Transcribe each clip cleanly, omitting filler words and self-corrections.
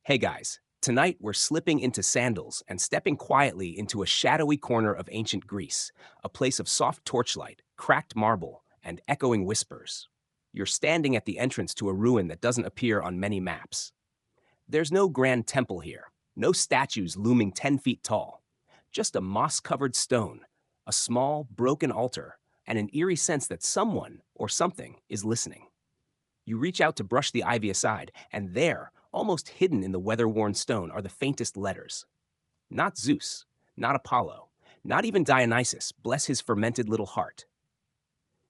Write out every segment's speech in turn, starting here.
Hey guys, tonight we're slipping into sandals and stepping quietly into a shadowy corner of ancient Greece, a place of soft torchlight, cracked marble, and echoing whispers. You're standing at the entrance to a ruin that doesn't appear on many maps. There's no grand temple here, no statues looming 10 feet tall, just a moss covered stone, a small, broken altar, and an eerie sense that someone or something is listening. You reach out to brush the ivy aside, and there, almost hidden in the weather-worn stone, are the faintest letters. Not Zeus, not Apollo, not even Dionysus, bless his fermented little heart.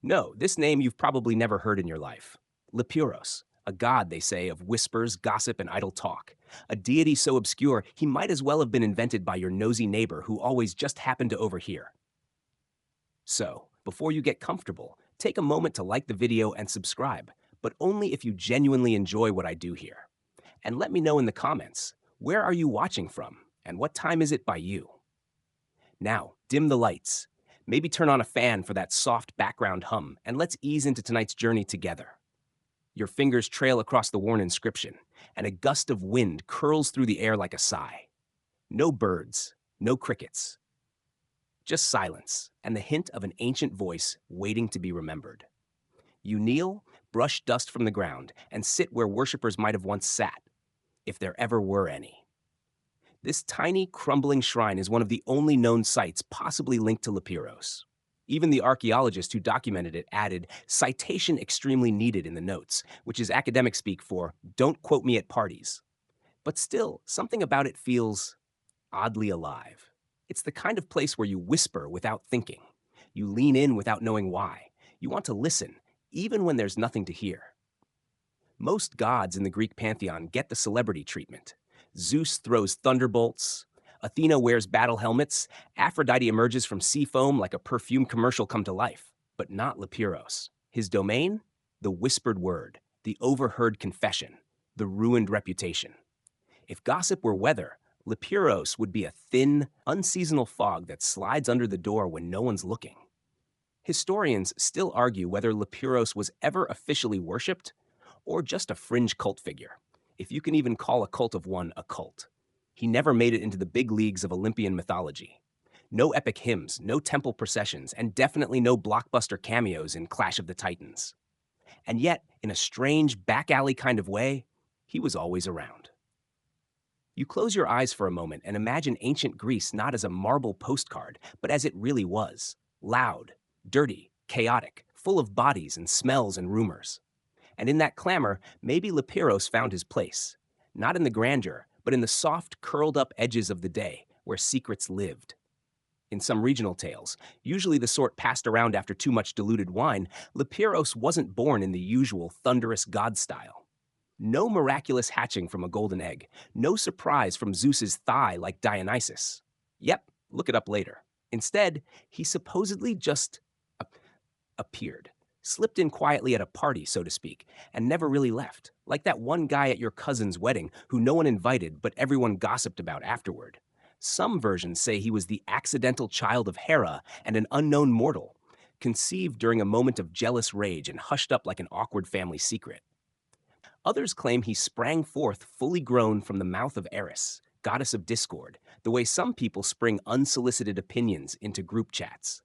No, this name you've probably never heard in your life. Lipuros, a god, they say, of whispers, gossip, and idle talk. A deity so obscure he might as well have been invented by your nosy neighbor who always just happened to overhear. So, before you get comfortable, take a moment to like the video and subscribe, but only if you genuinely enjoy what I do here. And let me know in the comments, where are you watching from, and what time is it by you? Now, dim the lights. Maybe turn on a fan for that soft background hum, and let's ease into tonight's journey together. Your fingers trail across the worn inscription, and a gust of wind curls through the air like a sigh. No birds, no crickets, just silence, and the hint of an ancient voice waiting to be remembered. You kneel, brush dust from the ground, and sit where worshippers might have once sat, if there ever were any. This tiny, crumbling shrine is one of the only known sites possibly linked to Lipuros. Even the archaeologist who documented it added, citation extremely needed in the notes, which is academic speak for, don't quote me at parties. But still, something about it feels oddly alive. It's the kind of place where you whisper without thinking. You lean in without knowing why. You want to listen, even when there's nothing to hear. Most gods in the Greek pantheon get the celebrity treatment. Zeus throws thunderbolts, Athena wears battle helmets, Aphrodite emerges from sea foam like a perfume commercial come to life. But not Lipuros. His domain? The whispered word, the overheard confession, the ruined reputation. If gossip were weather, Lipuros would be a thin, unseasonal fog that slides under the door when no one's looking. Historians still argue whether Lipuros was ever officially worshipped or just a fringe cult figure, if you can even call a cult of one a cult. He never made it into the big leagues of Olympian mythology. No epic hymns, no temple processions, and definitely no blockbuster cameos in Clash of the Titans. And yet, in a strange, back-alley kind of way, he was always around. You close your eyes for a moment and imagine ancient Greece not as a marble postcard, but as it really was. Loud, dirty, chaotic, full of bodies and smells and rumors. And in that clamor, maybe Lipuros found his place. Not in the grandeur, but in the soft, curled-up edges of the day, where secrets lived. In some regional tales, usually the sort passed around after too much diluted wine, Lipuros wasn't born in the usual thunderous god style. No miraculous hatching from a golden egg, no surprise from Zeus's thigh like Dionysus. Yep, look it up later. Instead, he supposedly just appeared. Slipped in quietly at a party, so to speak, and never really left, like that one guy at your cousin's wedding who no one invited but everyone gossiped about afterward. Some versions say he was the accidental child of Hera and an unknown mortal, conceived during a moment of jealous rage and hushed up like an awkward family secret. Others claim he sprang forth fully grown from the mouth of Eris, goddess of discord, the way some people spring unsolicited opinions into group chats.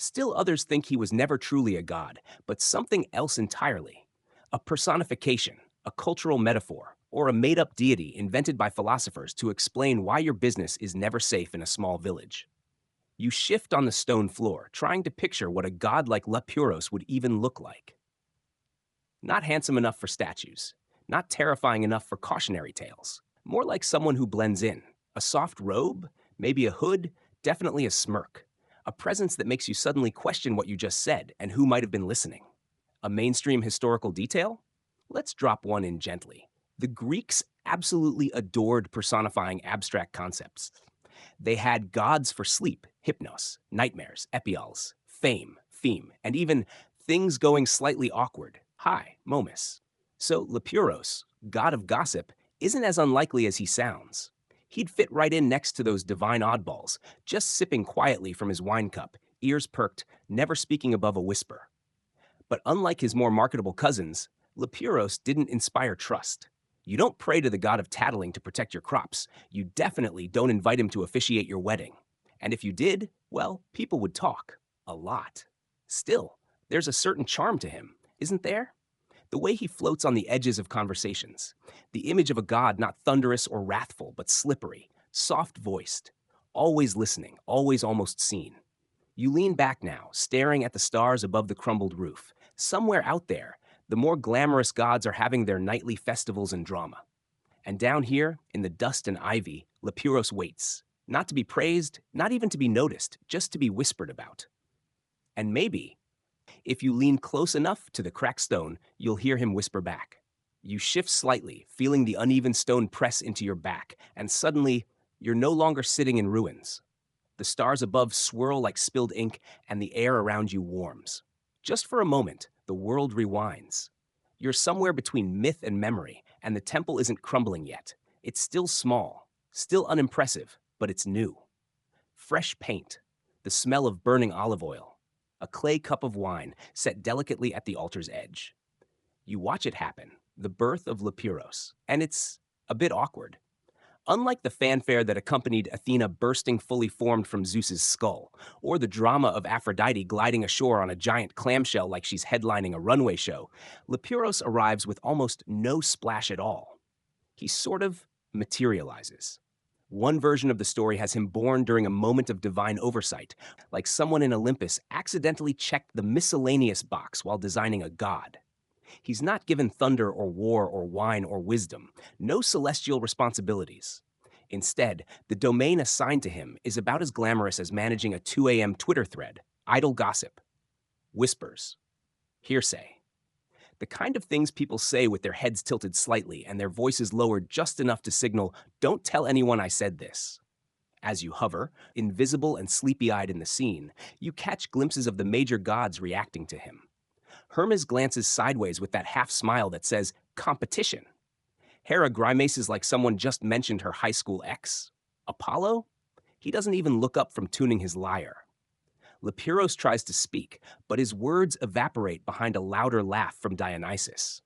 Still others think he was never truly a god, but something else entirely. A personification, a cultural metaphor, or a made-up deity invented by philosophers to explain why your business is never safe in a small village. You shift on the stone floor, trying to picture what a god like Lipuros would even look like. Not handsome enough for statues, not terrifying enough for cautionary tales. More like someone who blends in. A soft robe, maybe a hood, definitely a smirk. A presence that makes you suddenly question what you just said and who might have been listening. A mainstream historical detail? Let's drop one in gently. The Greeks absolutely adored personifying abstract concepts. They had gods for sleep, hypnos, nightmares, epiols, fame, theme, and even things going slightly awkward, hi, momus. So Lipuros, god of gossip, isn't as unlikely as he sounds. He'd fit right in next to those divine oddballs, just sipping quietly from his wine cup, ears perked, never speaking above a whisper. But unlike his more marketable cousins, Lipuros didn't inspire trust. You don't pray to the god of tattling to protect your crops. You definitely don't invite him to officiate your wedding. And if you did, well, people would talk. A lot. Still, there's a certain charm to him, isn't there? The way he floats on the edges of conversations. The image of a god not thunderous or wrathful, but slippery, soft-voiced, always listening, always almost seen. You lean back now, staring at the stars above the crumbled roof. Somewhere out there, the more glamorous gods are having their nightly festivals and drama. And down here, in the dust and ivy, Lepuros waits. Not to be praised, not even to be noticed, just to be whispered about. And maybe, if you lean close enough to the cracked stone, you'll hear him whisper back. You shift slightly, feeling the uneven stone press into your back, and suddenly, you're no longer sitting in ruins. The stars above swirl like spilled ink, and the air around you warms. Just for a moment, the world rewinds. You're somewhere between myth and memory, and the temple isn't crumbling yet. It's still small, still unimpressive, but it's new. Fresh paint, the smell of burning olive oil, a clay cup of wine set delicately at the altar's edge. You watch it happen, the birth of Lepuros, and it's a bit awkward. Unlike the fanfare that accompanied Athena bursting fully formed from Zeus's skull, or the drama of Aphrodite gliding ashore on a giant clamshell like she's headlining a runway show, Lepuros arrives with almost no splash at all. He sort of materializes. One version of the story has him born during a moment of divine oversight, like someone in Olympus accidentally checked the miscellaneous box while designing a god. He's not given thunder or war or wine or wisdom, no celestial responsibilities. Instead, the domain assigned to him is about as glamorous as managing a 2 a.m. Twitter thread, idle gossip, whispers, hearsay. The kind of things people say with their heads tilted slightly and their voices lowered just enough to signal, "Don't tell anyone I said this." As you hover, invisible and sleepy-eyed in the scene, you catch glimpses of the major gods reacting to him. Hermes glances sideways with that half-smile that says, "Competition." Hera grimaces like someone just mentioned her high school ex. Apollo? He doesn't even look up from tuning his lyre. Lepuros tries to speak, but his words evaporate behind a louder laugh from Dionysus.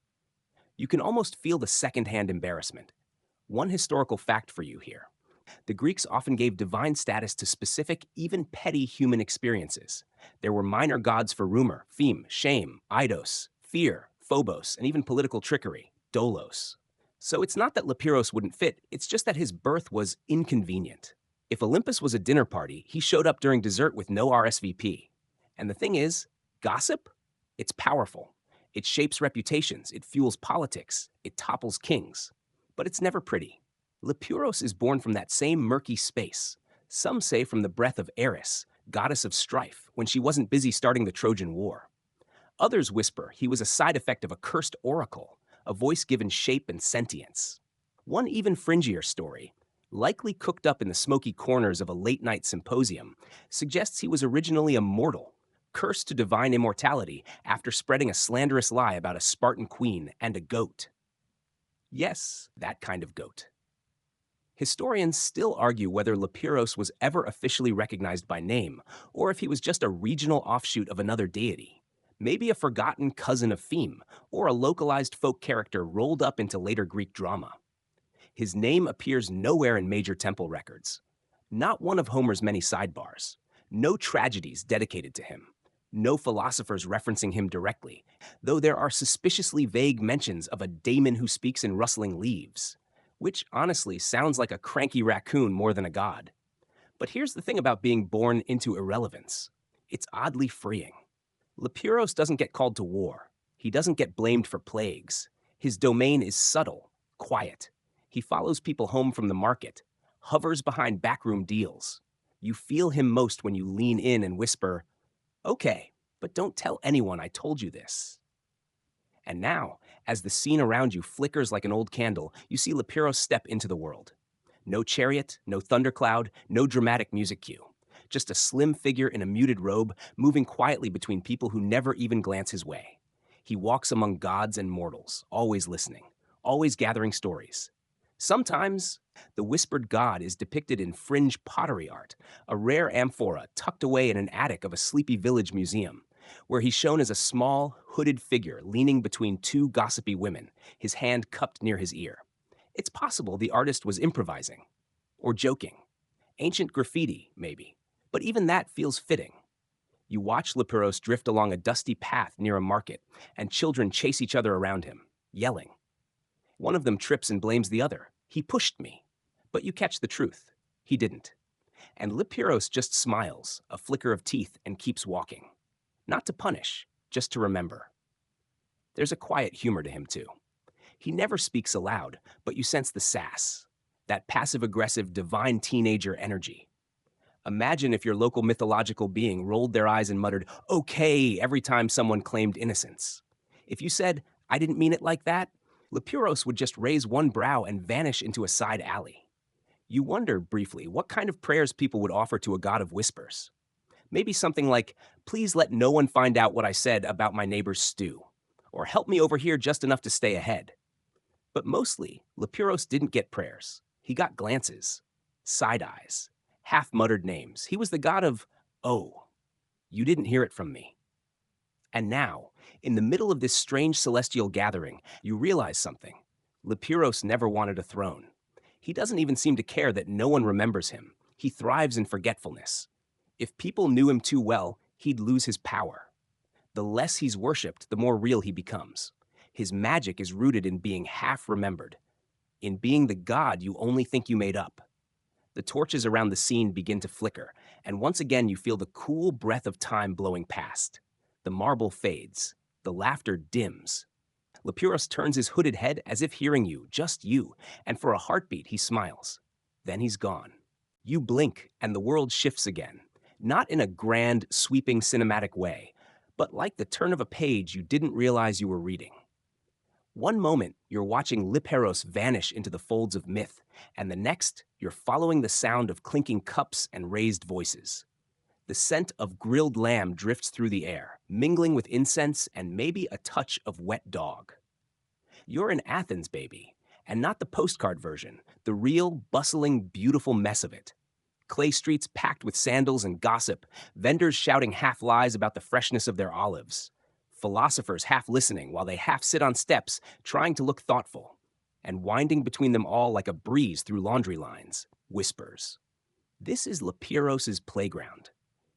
You can almost feel the second-hand embarrassment. One historical fact for you here. The Greeks often gave divine status to specific, even petty human experiences. There were minor gods for rumor, feme, shame, eidos, fear, phobos, and even political trickery, dolos. So it's not that Lepuros wouldn't fit, it's just that his birth was inconvenient. If Olympus was a dinner party, he showed up during dessert with no RSVP. And the thing is, gossip? It's powerful. It shapes reputations, it fuels politics, it topples kings. But it's never pretty. Lepuros is born from that same murky space. Some say from the breath of Eris, goddess of strife, when she wasn't busy starting the Trojan War. Others whisper he was a side effect of a cursed oracle, a voice given shape and sentience. One even fringier story, likely cooked up in the smoky corners of a late-night symposium, suggests he was originally a mortal, cursed to divine immortality after spreading a slanderous lie about a Spartan queen and a goat. Yes, that kind of goat. Historians still argue whether Lepuros was ever officially recognized by name, or if he was just a regional offshoot of another deity. Maybe a forgotten cousin of Feme, or a localized folk character rolled up into later Greek drama. His name appears nowhere in major temple records. Not one of Homer's many sidebars. No tragedies dedicated to him. No philosophers referencing him directly, though there are suspiciously vague mentions of a daemon who speaks in rustling leaves, which honestly sounds like a cranky raccoon more than a god. But here's the thing about being born into irrelevance. It's oddly freeing. Lepuros doesn't get called to war. He doesn't get blamed for plagues. His domain is subtle, quiet. He follows people home from the market, hovers behind backroom deals. You feel him most when you lean in and whisper, "Okay, but don't tell anyone I told you this." And now, as the scene around you flickers like an old candle, you see Lepuros step into the world. No chariot, no thundercloud, no dramatic music cue. Just a slim figure in a muted robe, moving quietly between people who never even glance his way. He walks among gods and mortals, always listening, always gathering stories. Sometimes, the whispered god is depicted in fringe pottery art, a rare amphora tucked away in an attic of a sleepy village museum, where he's shown as a small, hooded figure leaning between two gossipy women, his hand cupped near his ear. It's possible the artist was improvising or joking. Ancient graffiti, maybe. But even that feels fitting. You watch Lepiros drift along a dusty path near a market, and children chase each other around him, yelling. One of them trips and blames the other. He pushed me. But you catch the truth. He didn't. And Lipiros just smiles, a flicker of teeth, and keeps walking. Not to punish, just to remember. There's a quiet humor to him, too. He never speaks aloud, but you sense the sass, that passive-aggressive, divine teenager energy. Imagine if your local mythological being rolled their eyes and muttered, okay, every time someone claimed innocence. If you said, I didn't mean it like that, Lepiros would just raise one brow and vanish into a side alley. You wonder, briefly, what kind of prayers people would offer to a god of whispers. Maybe something like, please let no one find out what I said about my neighbor's stew, or help me over here just enough to stay ahead. But mostly, Lepiros didn't get prayers. He got glances, side eyes, half-muttered names. He was the god of, oh, you didn't hear it from me. And now, in the middle of this strange celestial gathering, you realize something. Lepiros never wanted a throne. He doesn't even seem to care that no one remembers him. He thrives in forgetfulness. If people knew him too well, he'd lose his power. The less he's worshipped, the more real he becomes. His magic is rooted in being half-remembered, in being the god you only think you made up. The torches around the scene begin to flicker, and once again you feel the cool breath of time blowing past. The marble fades. The laughter dims. Lepiros turns his hooded head as if hearing you, just you, and for a heartbeat he smiles. Then he's gone. You blink, and the world shifts again. Not in a grand, sweeping cinematic way, but like the turn of a page you didn't realize you were reading. One moment, you're watching Liperos vanish into the folds of myth, and the next, you're following the sound of clinking cups and raised voices. The scent of grilled lamb drifts through the air, mingling with incense and maybe a touch of wet dog. You're in Athens, baby, and not the postcard version, the real, bustling, beautiful mess of it. Clay streets packed with sandals and gossip, vendors shouting half-lies about the freshness of their olives. Philosophers half listening while they half sit on steps, trying to look thoughtful, and winding between them all like a breeze through laundry lines, whispers. This is Lepiros's playground.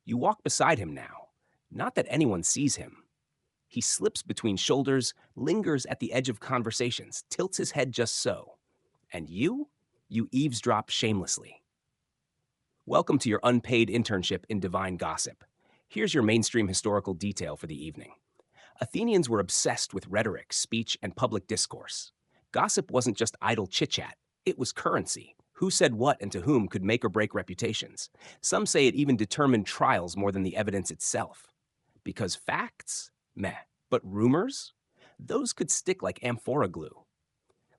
You walk beside him now, not that anyone sees him. He slips between shoulders, lingers at the edge of conversations, tilts his head just so. And you eavesdrop shamelessly. Welcome to your unpaid internship in divine gossip. Here's your mainstream historical detail for the evening. Athenians were obsessed with rhetoric, speech, and public discourse. Gossip wasn't just idle chit-chat, it was currency. Who said what and to whom could make or break reputations. Some say it even determined trials more than the evidence itself. Because facts? Meh. But rumors? Those could stick like amphora glue.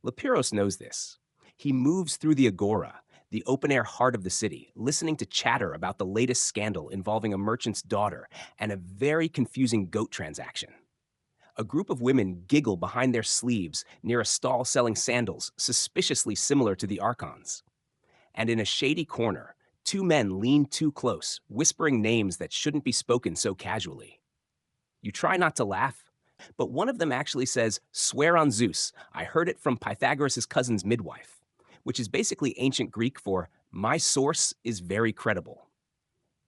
Lepiros knows this. He moves through the agora, the open-air heart of the city, listening to chatter about the latest scandal involving a merchant's daughter and a very confusing goat transaction. A group of women giggle behind their sleeves near a stall selling sandals suspiciously similar to the archons. And in a shady corner, two men lean too close, whispering names that shouldn't be spoken so casually. You try not to laugh, but one of them actually says, "Swear on Zeus, I heard it from Pythagoras' cousin's midwife," which is basically ancient Greek for, "My source is very credible."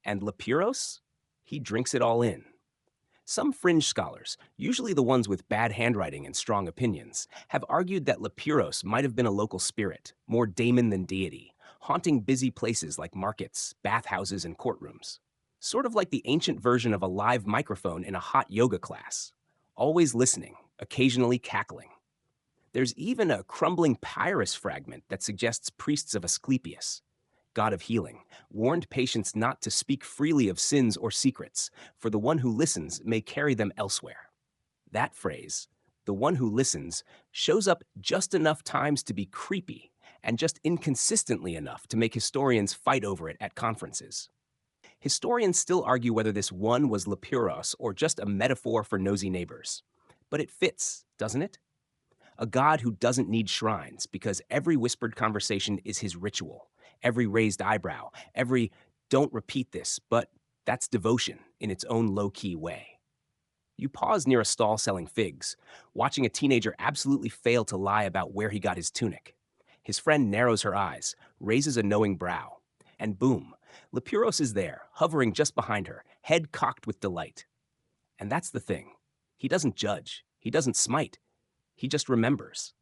And Lepiros? He drinks it all in. Some fringe scholars, usually the ones with bad handwriting and strong opinions, have argued that Lepiros might have been a local spirit, more daemon than deity, haunting busy places like markets, bathhouses, and courtrooms. Sort of like the ancient version of a live microphone in a hot yoga class, always listening, occasionally cackling. There's even a crumbling papyrus fragment that suggests priests of Asclepius, god of healing, warned patients not to speak freely of sins or secrets, for the one who listens may carry them elsewhere. That phrase, the one who listens, shows up just enough times to be creepy and just inconsistently enough to make historians fight over it at conferences. Historians still argue whether this one was Lepiros or just a metaphor for nosy neighbors. But it fits, doesn't it? A god who doesn't need shrines because every whispered conversation is his ritual, every raised eyebrow, every "don't repeat this," but that's devotion in its own low-key way. You pause near a stall selling figs, watching a teenager absolutely fail to lie about where he got his tunic. His friend narrows her eyes, raises a knowing brow, and boom, Lepuros is there, hovering just behind her, head cocked with delight. And that's the thing. He doesn't judge. He doesn't smite. He just remembers.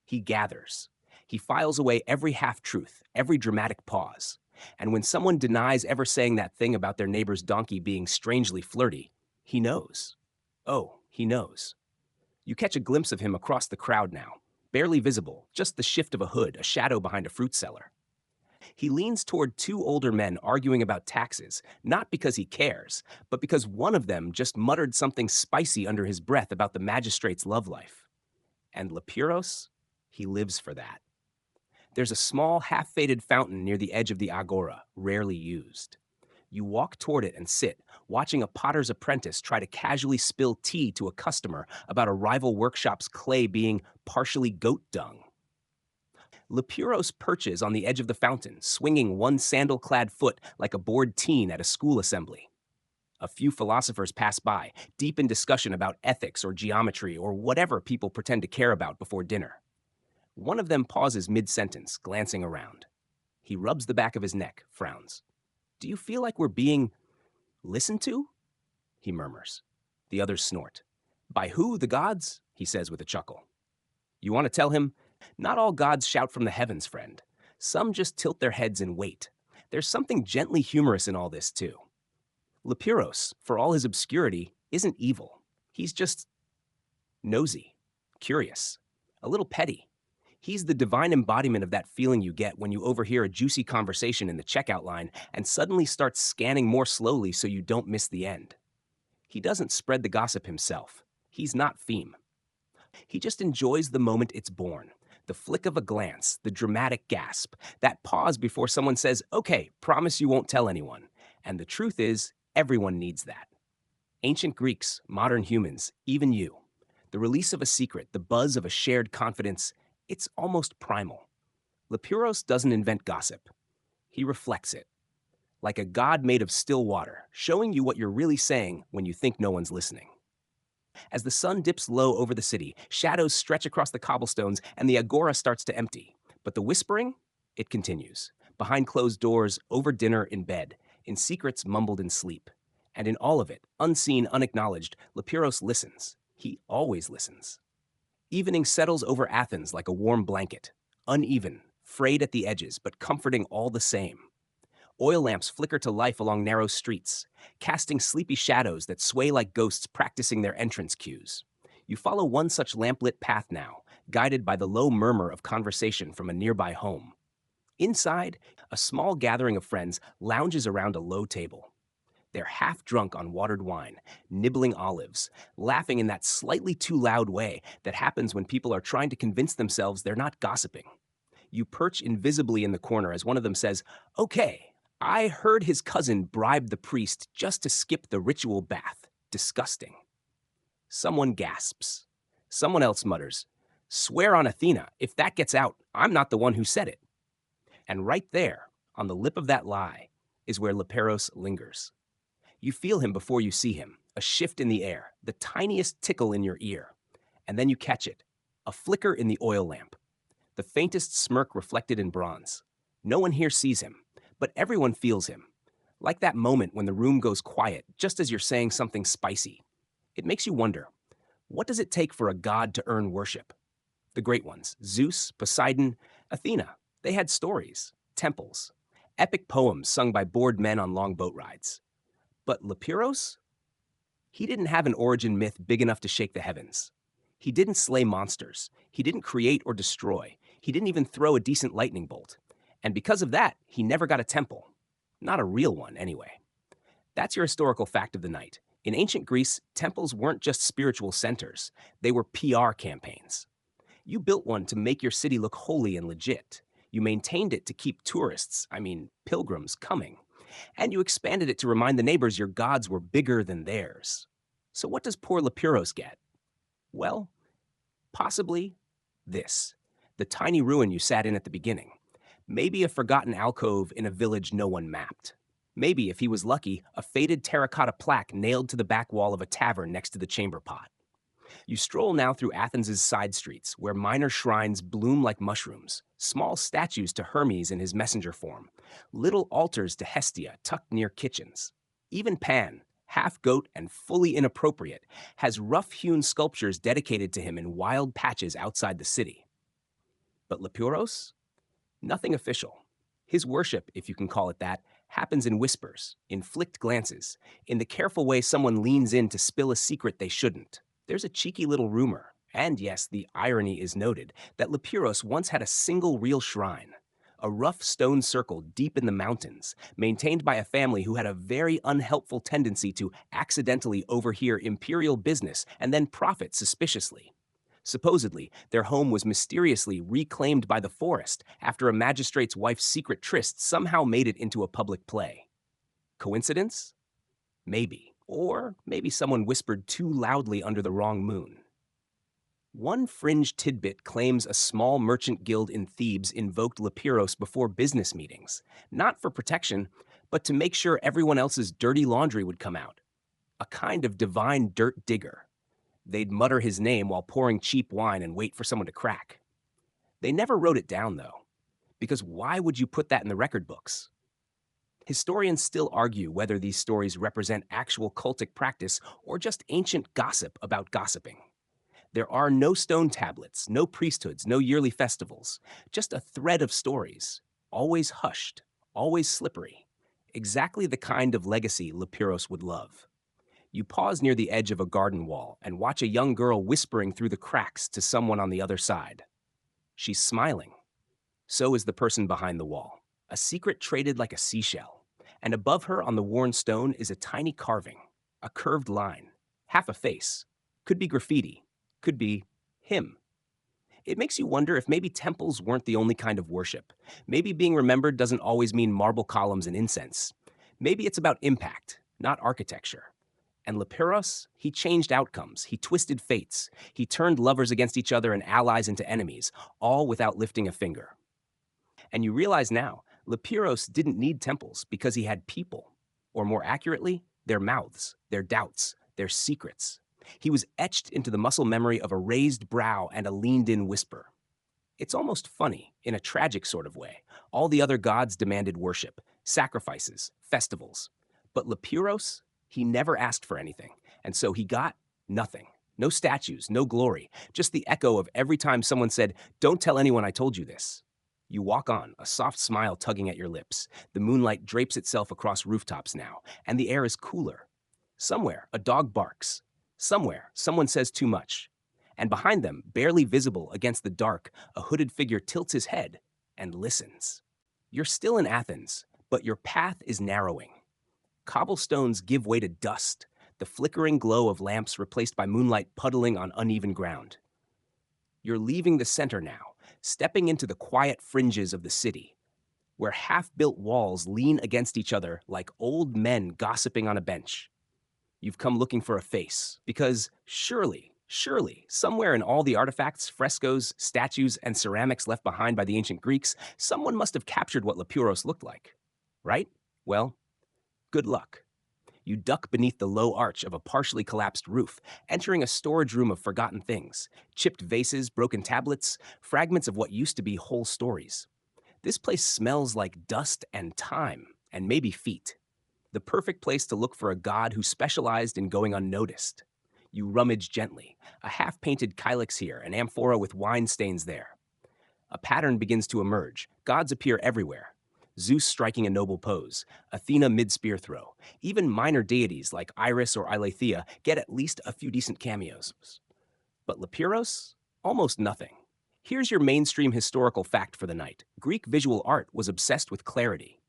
He gathers. He files away every half-truth, every dramatic pause. And when someone denies ever saying that thing about their neighbor's donkey being strangely flirty, he knows. Oh, he knows. You catch a glimpse of him across the crowd now, barely visible, just the shift of a hood, a shadow behind a fruit cellar. He leans toward two older men arguing about taxes, not because he cares, but because one of them just muttered something spicy under his breath about the magistrate's love life. And Lepuros, he lives for that. There's a small, half-faded fountain near the edge of the agora, rarely used. You walk toward it and sit, watching a potter's apprentice try to casually spill tea to a customer about a rival workshop's clay being partially goat dung. Lepuros perches on the edge of the fountain, swinging one sandal-clad foot like a bored teen at a school assembly. A few philosophers pass by, deep in discussion about ethics or geometry or whatever people pretend to care about before dinner. One of them pauses mid-sentence, glancing around. He rubs the back of his neck, frowns. "Do you feel like we're being listened to?" he murmurs. The others snort. "By who, the gods?" he says with a chuckle. You want to tell him, not all gods shout from the heavens, friend. Some just tilt their heads and wait. There's something gently humorous in all this, too. Lepuros, for all his obscurity, isn't evil. He's just nosy, curious, a little petty. He's the divine embodiment of that feeling you get when you overhear a juicy conversation in the checkout line and suddenly start scanning more slowly so you don't miss the end. He doesn't spread the gossip himself. He's not Theme. He just enjoys the moment it's born. The flick of a glance, the dramatic gasp, that pause before someone says, "Okay, promise you won't tell anyone." And the truth is, everyone needs that. Ancient Greeks, modern humans, even you. The release of a secret, the buzz of a shared confidence, it's almost primal. Lepuros doesn't invent gossip. He reflects it. Like a god made of still water, showing you what you're really saying when you think no one's listening. As the sun dips low over the city, shadows stretch across the cobblestones and the agora starts to empty. But the whispering, it continues. Behind closed doors, over dinner, in bed, in secrets mumbled in sleep. And in all of it, unseen, unacknowledged, Lepuros listens. He always listens. Evening settles over Athens like a warm blanket. Uneven, frayed at the edges, but comforting all the same. Oil lamps flicker to life along narrow streets, casting sleepy shadows that sway like ghosts practicing their entrance cues. You follow one such lamplit path now, guided by the low murmur of conversation from a nearby home. Inside, a small gathering of friends lounges around a low table. They're half drunk on watered wine, nibbling olives, laughing in that slightly too loud way that happens when people are trying to convince themselves they're not gossiping. You perch invisibly in the corner as one of them says, "Okay, I heard his cousin bribed the priest just to skip the ritual bath. Disgusting." Someone gasps. Someone else mutters, "Swear on Athena, if that gets out, I'm not the one who said it." And right there, on the lip of that lie, is where Lepuros lingers. You feel him before you see him, a shift in the air, the tiniest tickle in your ear. And then you catch it, a flicker in the oil lamp, the faintest smirk reflected in bronze. No one here sees him, but everyone feels him. Like that moment when the room goes quiet just as you're saying something spicy. It makes you wonder, what does it take for a god to earn worship? The great ones, Zeus, Poseidon, Athena, they had stories, temples, epic poems sung by bored men on long boat rides. But Lepuros? He didn't have an origin myth big enough to shake the heavens. He didn't slay monsters. He didn't create or destroy. He didn't even throw a decent lightning bolt. And because of that, he never got a temple. Not a real one, anyway. That's your historical fact of the night. In ancient Greece, temples weren't just spiritual centers. They were PR campaigns. You built one to make your city look holy and legit. You maintained it to keep tourists, pilgrims, coming. And you expanded it to remind the neighbors your gods were bigger than theirs. So what does poor Lepuros get? Well, possibly this. The tiny ruin you sat in at the beginning. Maybe a forgotten alcove in a village no one mapped. Maybe, if he was lucky, a faded terracotta plaque nailed to the back wall of a tavern next to the chamber pot. You stroll now through Athens' side streets, where minor shrines bloom like mushrooms, small statues to Hermes in his messenger form, little altars to Hestia tucked near kitchens. Even Pan, half goat and fully inappropriate, has rough hewn sculptures dedicated to him in wild patches outside the city. But Lepuros? Nothing official. His worship, if you can call it that, happens in whispers, in flicked glances, in the careful way someone leans in to spill a secret they shouldn't. There's a cheeky little rumor, and yes, the irony is noted, that Lepuros once had a single real shrine, a rough stone circle deep in the mountains, maintained by a family who had a very unhelpful tendency to accidentally overhear imperial business and then profit suspiciously. Supposedly, their home was mysteriously reclaimed by the forest after a magistrate's wife's secret tryst somehow made it into a public play. Coincidence? Maybe. Or maybe someone whispered too loudly under the wrong moon. One fringe tidbit claims a small merchant guild in Thebes invoked Lepiros before business meetings, not for protection, but to make sure everyone else's dirty laundry would come out. A kind of divine dirt digger. They'd mutter his name while pouring cheap wine and wait for someone to crack. They never wrote it down, though, because why would you put that in the record books? Historians still argue whether these stories represent actual cultic practice or just ancient gossip about gossiping. There are no stone tablets, no priesthoods, no yearly festivals, just a thread of stories, always hushed, always slippery, exactly the kind of legacy Lepiros would love. You pause near the edge of a garden wall and watch a young girl whispering through the cracks to someone on the other side. She's smiling. So is the person behind the wall, a secret traded like a seashell. And above her on the worn stone is a tiny carving, a curved line, half a face. Could be graffiti, could be him. It makes you wonder if maybe temples weren't the only kind of worship. Maybe being remembered doesn't always mean marble columns and incense. Maybe it's about impact, not architecture. And Lepiros, he changed outcomes, he twisted fates, he turned lovers against each other and allies into enemies, all without lifting a finger. And you realize now, Lepiros didn't need temples because he had people, or more accurately, their mouths, their doubts, their secrets. He was etched into the muscle memory of a raised brow and a leaned-in whisper. It's almost funny, in a tragic sort of way. All the other gods demanded worship, sacrifices, festivals. But Lepiros, he never asked for anything, and so he got nothing. No statues, no glory, just the echo of every time someone said, "Don't tell anyone I told you this." You walk on, a soft smile tugging at your lips. The moonlight drapes itself across rooftops now, and the air is cooler. Somewhere, a dog barks. Somewhere, someone says too much. And behind them, barely visible against the dark, a hooded figure tilts his head and listens. You're still in Athens, but your path is narrowing. Cobblestones give way to dust, the flickering glow of lamps replaced by moonlight puddling on uneven ground. You're leaving the center now, stepping into the quiet fringes of the city, where half-built walls lean against each other like old men gossiping on a bench. You've come looking for a face, because surely, somewhere in all the artifacts, frescoes, statues, and ceramics left behind by the ancient Greeks, someone must have captured what Lepuros looked like. Right? Well, good luck. You duck beneath the low arch of a partially collapsed roof, entering a storage room of forgotten things, chipped vases, broken tablets, fragments of what used to be whole stories. This place smells like dust and time, and maybe feet. The perfect place to look for a god who specialized in going unnoticed. You rummage gently, a half-painted kylix here, an amphora with wine stains there. A pattern begins to emerge. Gods appear everywhere. Zeus striking a noble pose, Athena mid-spear throw. Even minor deities like Iris or Eileithyia get at least a few decent cameos. But Lepiros? Almost nothing. Here's your mainstream historical fact for the night. Greek visual art was obsessed with clarity.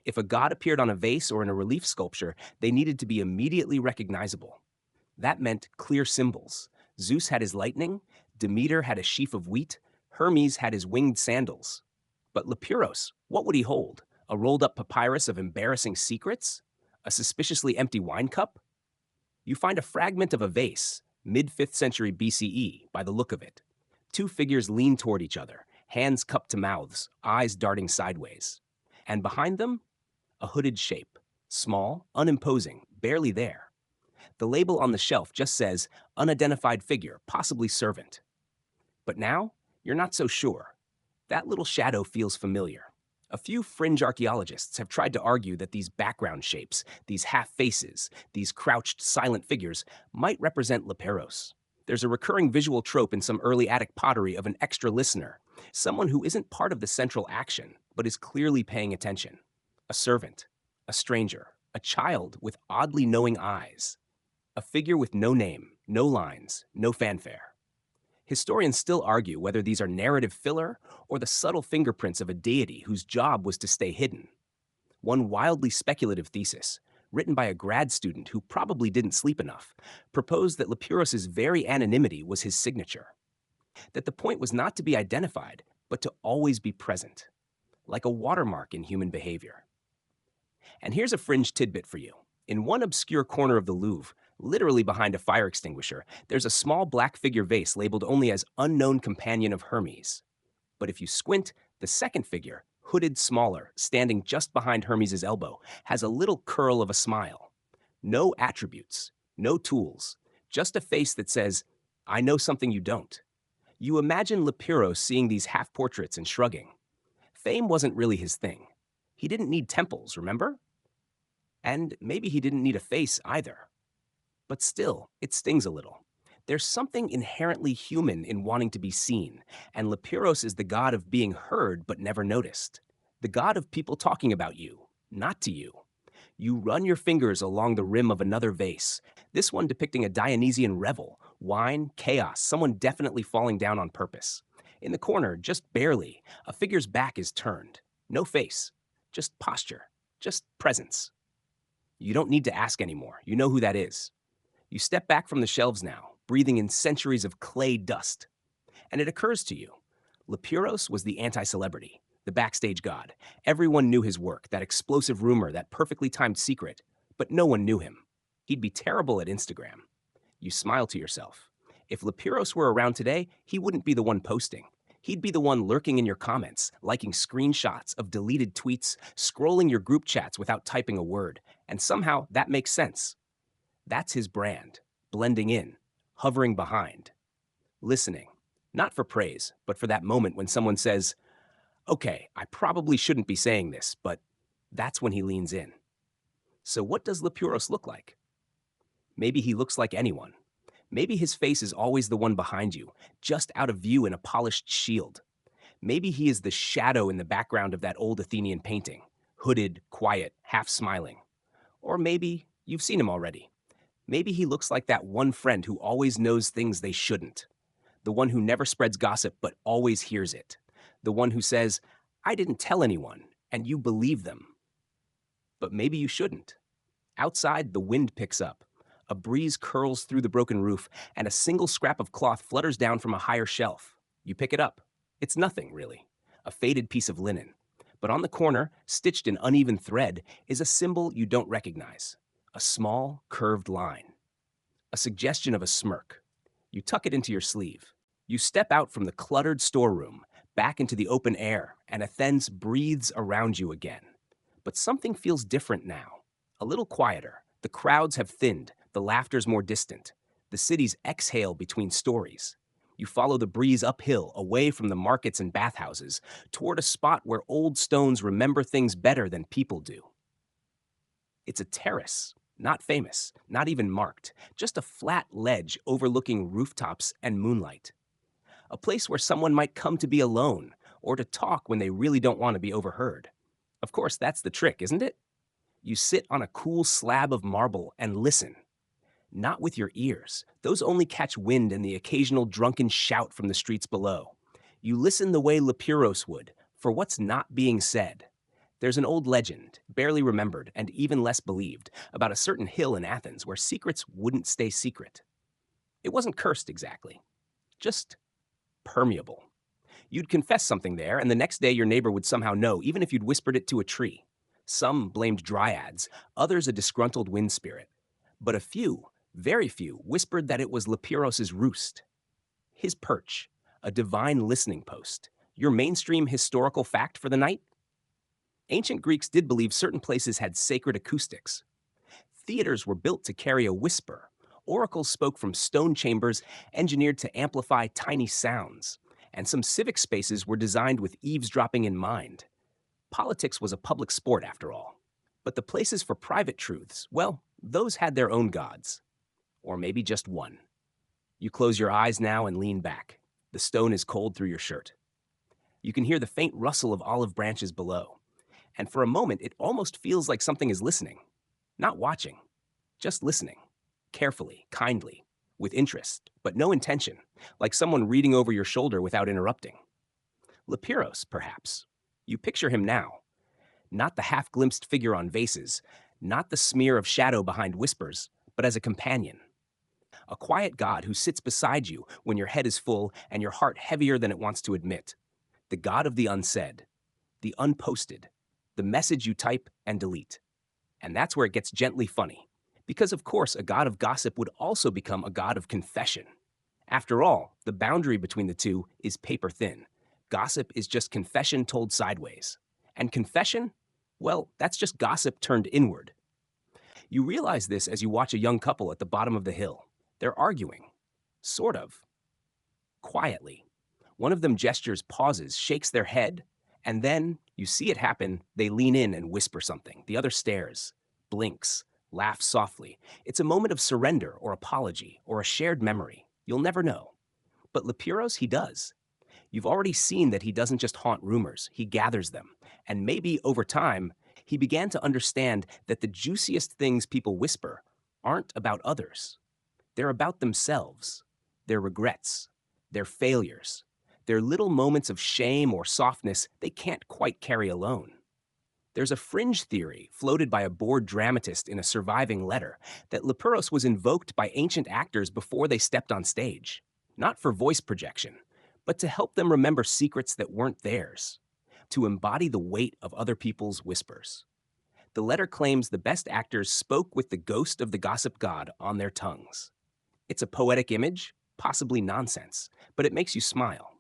If a god appeared on a vase or in a relief sculpture, they needed to be immediately recognizable. That meant clear symbols. Zeus had his lightning, Demeter had a sheaf of wheat, Hermes had his winged sandals. But Lepiros, what would he hold? A rolled-up papyrus of embarrassing secrets? A suspiciously empty wine cup? You find a fragment of a vase, mid-5th century BCE, by the look of it. Two figures lean toward each other, hands cupped to mouths, eyes darting sideways. And behind them, a hooded shape, small, unimposing, barely there. The label on the shelf just says unidentified figure, possibly servant. But now, you're not so sure. That little shadow feels familiar. A few fringe archaeologists have tried to argue that these background shapes, these half faces, these crouched silent figures, might represent Leperos. There's a recurring visual trope in some early attic pottery of an extra listener, someone who isn't part of the central action, but is clearly paying attention. A servant, a stranger, a child with oddly knowing eyes, a figure with no name, no lines, no fanfare. Historians still argue whether these are narrative filler or the subtle fingerprints of a deity whose job was to stay hidden. One wildly speculative thesis, written by a grad student who probably didn't sleep enough, proposed that Lepuros's very anonymity was his signature. That the point was not to be identified, but to always be present, like a watermark in human behavior. And here's a fringe tidbit for you. In one obscure corner of the Louvre, literally behind a fire extinguisher, there's a small black figure vase labeled only as Unknown Companion of Hermes. But if you squint, the second figure, hooded smaller, standing just behind Hermes' elbow, has a little curl of a smile. No attributes, no tools, just a face that says, I know something you don't. You imagine Lepiros seeing these half-portraits and shrugging. Fame wasn't really his thing. He didn't need temples, remember? And maybe he didn't need a face either. But still, it stings a little. There's something inherently human in wanting to be seen, and Lepiros is the god of being heard but never noticed. The god of people talking about you, not to you. You run your fingers along the rim of another vase, this one depicting a Dionysian revel, wine, chaos, someone definitely falling down on purpose. In the corner, just barely, a figure's back is turned. No face, just posture, just presence. You don't need to ask anymore. You know who that is. You step back from the shelves now, breathing in centuries of clay dust. And it occurs to you, Lepiros was the anti-celebrity, the backstage god. Everyone knew his work, that explosive rumor, that perfectly timed secret, but no one knew him. He'd be terrible at Instagram. You smile to yourself. If Lepiros were around today, he wouldn't be the one posting. He'd be the one lurking in your comments, liking screenshots of deleted tweets, scrolling your group chats without typing a word. And somehow that makes sense. That's his brand, blending in, hovering behind, listening, not for praise, but for that moment when someone says, okay, I probably shouldn't be saying this, but that's when he leans in. So what does Lepiros look like? Maybe he looks like anyone. Maybe his face is always the one behind you, just out of view in a polished shield. Maybe he is the shadow in the background of that old Athenian painting, hooded, quiet, half smiling. Or maybe you've seen him already. Maybe he looks like that one friend who always knows things they shouldn't. The one who never spreads gossip but always hears it. The one who says, I didn't tell anyone, and you believe them. But maybe you shouldn't. Outside, the wind picks up. A breeze curls through the broken roof, and a single scrap of cloth flutters down from a higher shelf. You pick it up. It's nothing, really. A faded piece of linen. But on the corner, stitched in uneven thread, is a symbol you don't recognize. A small, curved line. A suggestion of a smirk. You tuck it into your sleeve. You step out from the cluttered storeroom, back into the open air, and Athens breathes around you again. But something feels different now. A little quieter. The crowds have thinned. The laughter's more distant. The cities exhale between stories. You follow the breeze uphill, away from the markets and bathhouses, toward a spot where old stones remember things better than people do. It's a terrace, not famous, not even marked, just a flat ledge overlooking rooftops and moonlight. A place where someone might come to be alone, or to talk when they really don't want to be overheard. Of course, that's the trick, isn't it? You sit on a cool slab of marble and listen. Not with your ears. Those only catch wind and the occasional drunken shout from the streets below. You listen the way Lepiros would, for what's not being said. There's an old legend, barely remembered and even less believed, about a certain hill in Athens where secrets wouldn't stay secret. It wasn't cursed exactly, just permeable. You'd confess something there, and the next day your neighbor would somehow know, even if you'd whispered it to a tree. Some blamed dryads, others a disgruntled wind spirit. But a few, very few, whispered that it was Lepiros's roost. His perch, a divine listening post. Your mainstream historical fact for the night? Ancient Greeks did believe certain places had sacred acoustics. Theaters were built to carry a whisper. Oracles spoke from stone chambers engineered to amplify tiny sounds. And some civic spaces were designed with eavesdropping in mind. Politics was a public sport, after all. But the places for private truths, well, those had their own gods. Or maybe just one. You close your eyes now and lean back. The stone is cold through your shirt. You can hear the faint rustle of olive branches below. And for a moment, it almost feels like something is listening. Not watching, just listening. Carefully, kindly, with interest, but no intention, like someone reading over your shoulder without interrupting. Lepiros, perhaps. You picture him now. Not the half-glimpsed figure on vases, not the smear of shadow behind whispers, but as a companion. A quiet God who sits beside you when your head is full and your heart heavier than it wants to admit. The God of the unsaid, the unposted, the message you type and delete. And that's where it gets gently funny. Because of course, a god of gossip would also become a god of confession. After all, the boundary between the two is paper thin. Gossip is just confession told sideways. And confession? Well, that's just gossip turned inward. You realize this as you watch a young couple at the bottom of the hill. They're arguing. Sort of. Quietly. One of them gestures, pauses, shakes their head, and then, you see it happen, they lean in and whisper something. The other stares, blinks, laughs softly. It's a moment of surrender or apology or a shared memory. You'll never know. But Lepiros, he does. You've already seen that he doesn't just haunt rumors, he gathers them. And maybe, over time, he began to understand that the juiciest things people whisper aren't about others. They're about themselves, their regrets, their failures, their little moments of shame or softness they can't quite carry alone. There's a fringe theory floated by a bored dramatist in a surviving letter that Lepiros was invoked by ancient actors before they stepped on stage, not for voice projection, but to help them remember secrets that weren't theirs, to embody the weight of other people's whispers. The letter claims the best actors spoke with the ghost of the gossip god on their tongues. It's a poetic image, possibly nonsense, but it makes you smile.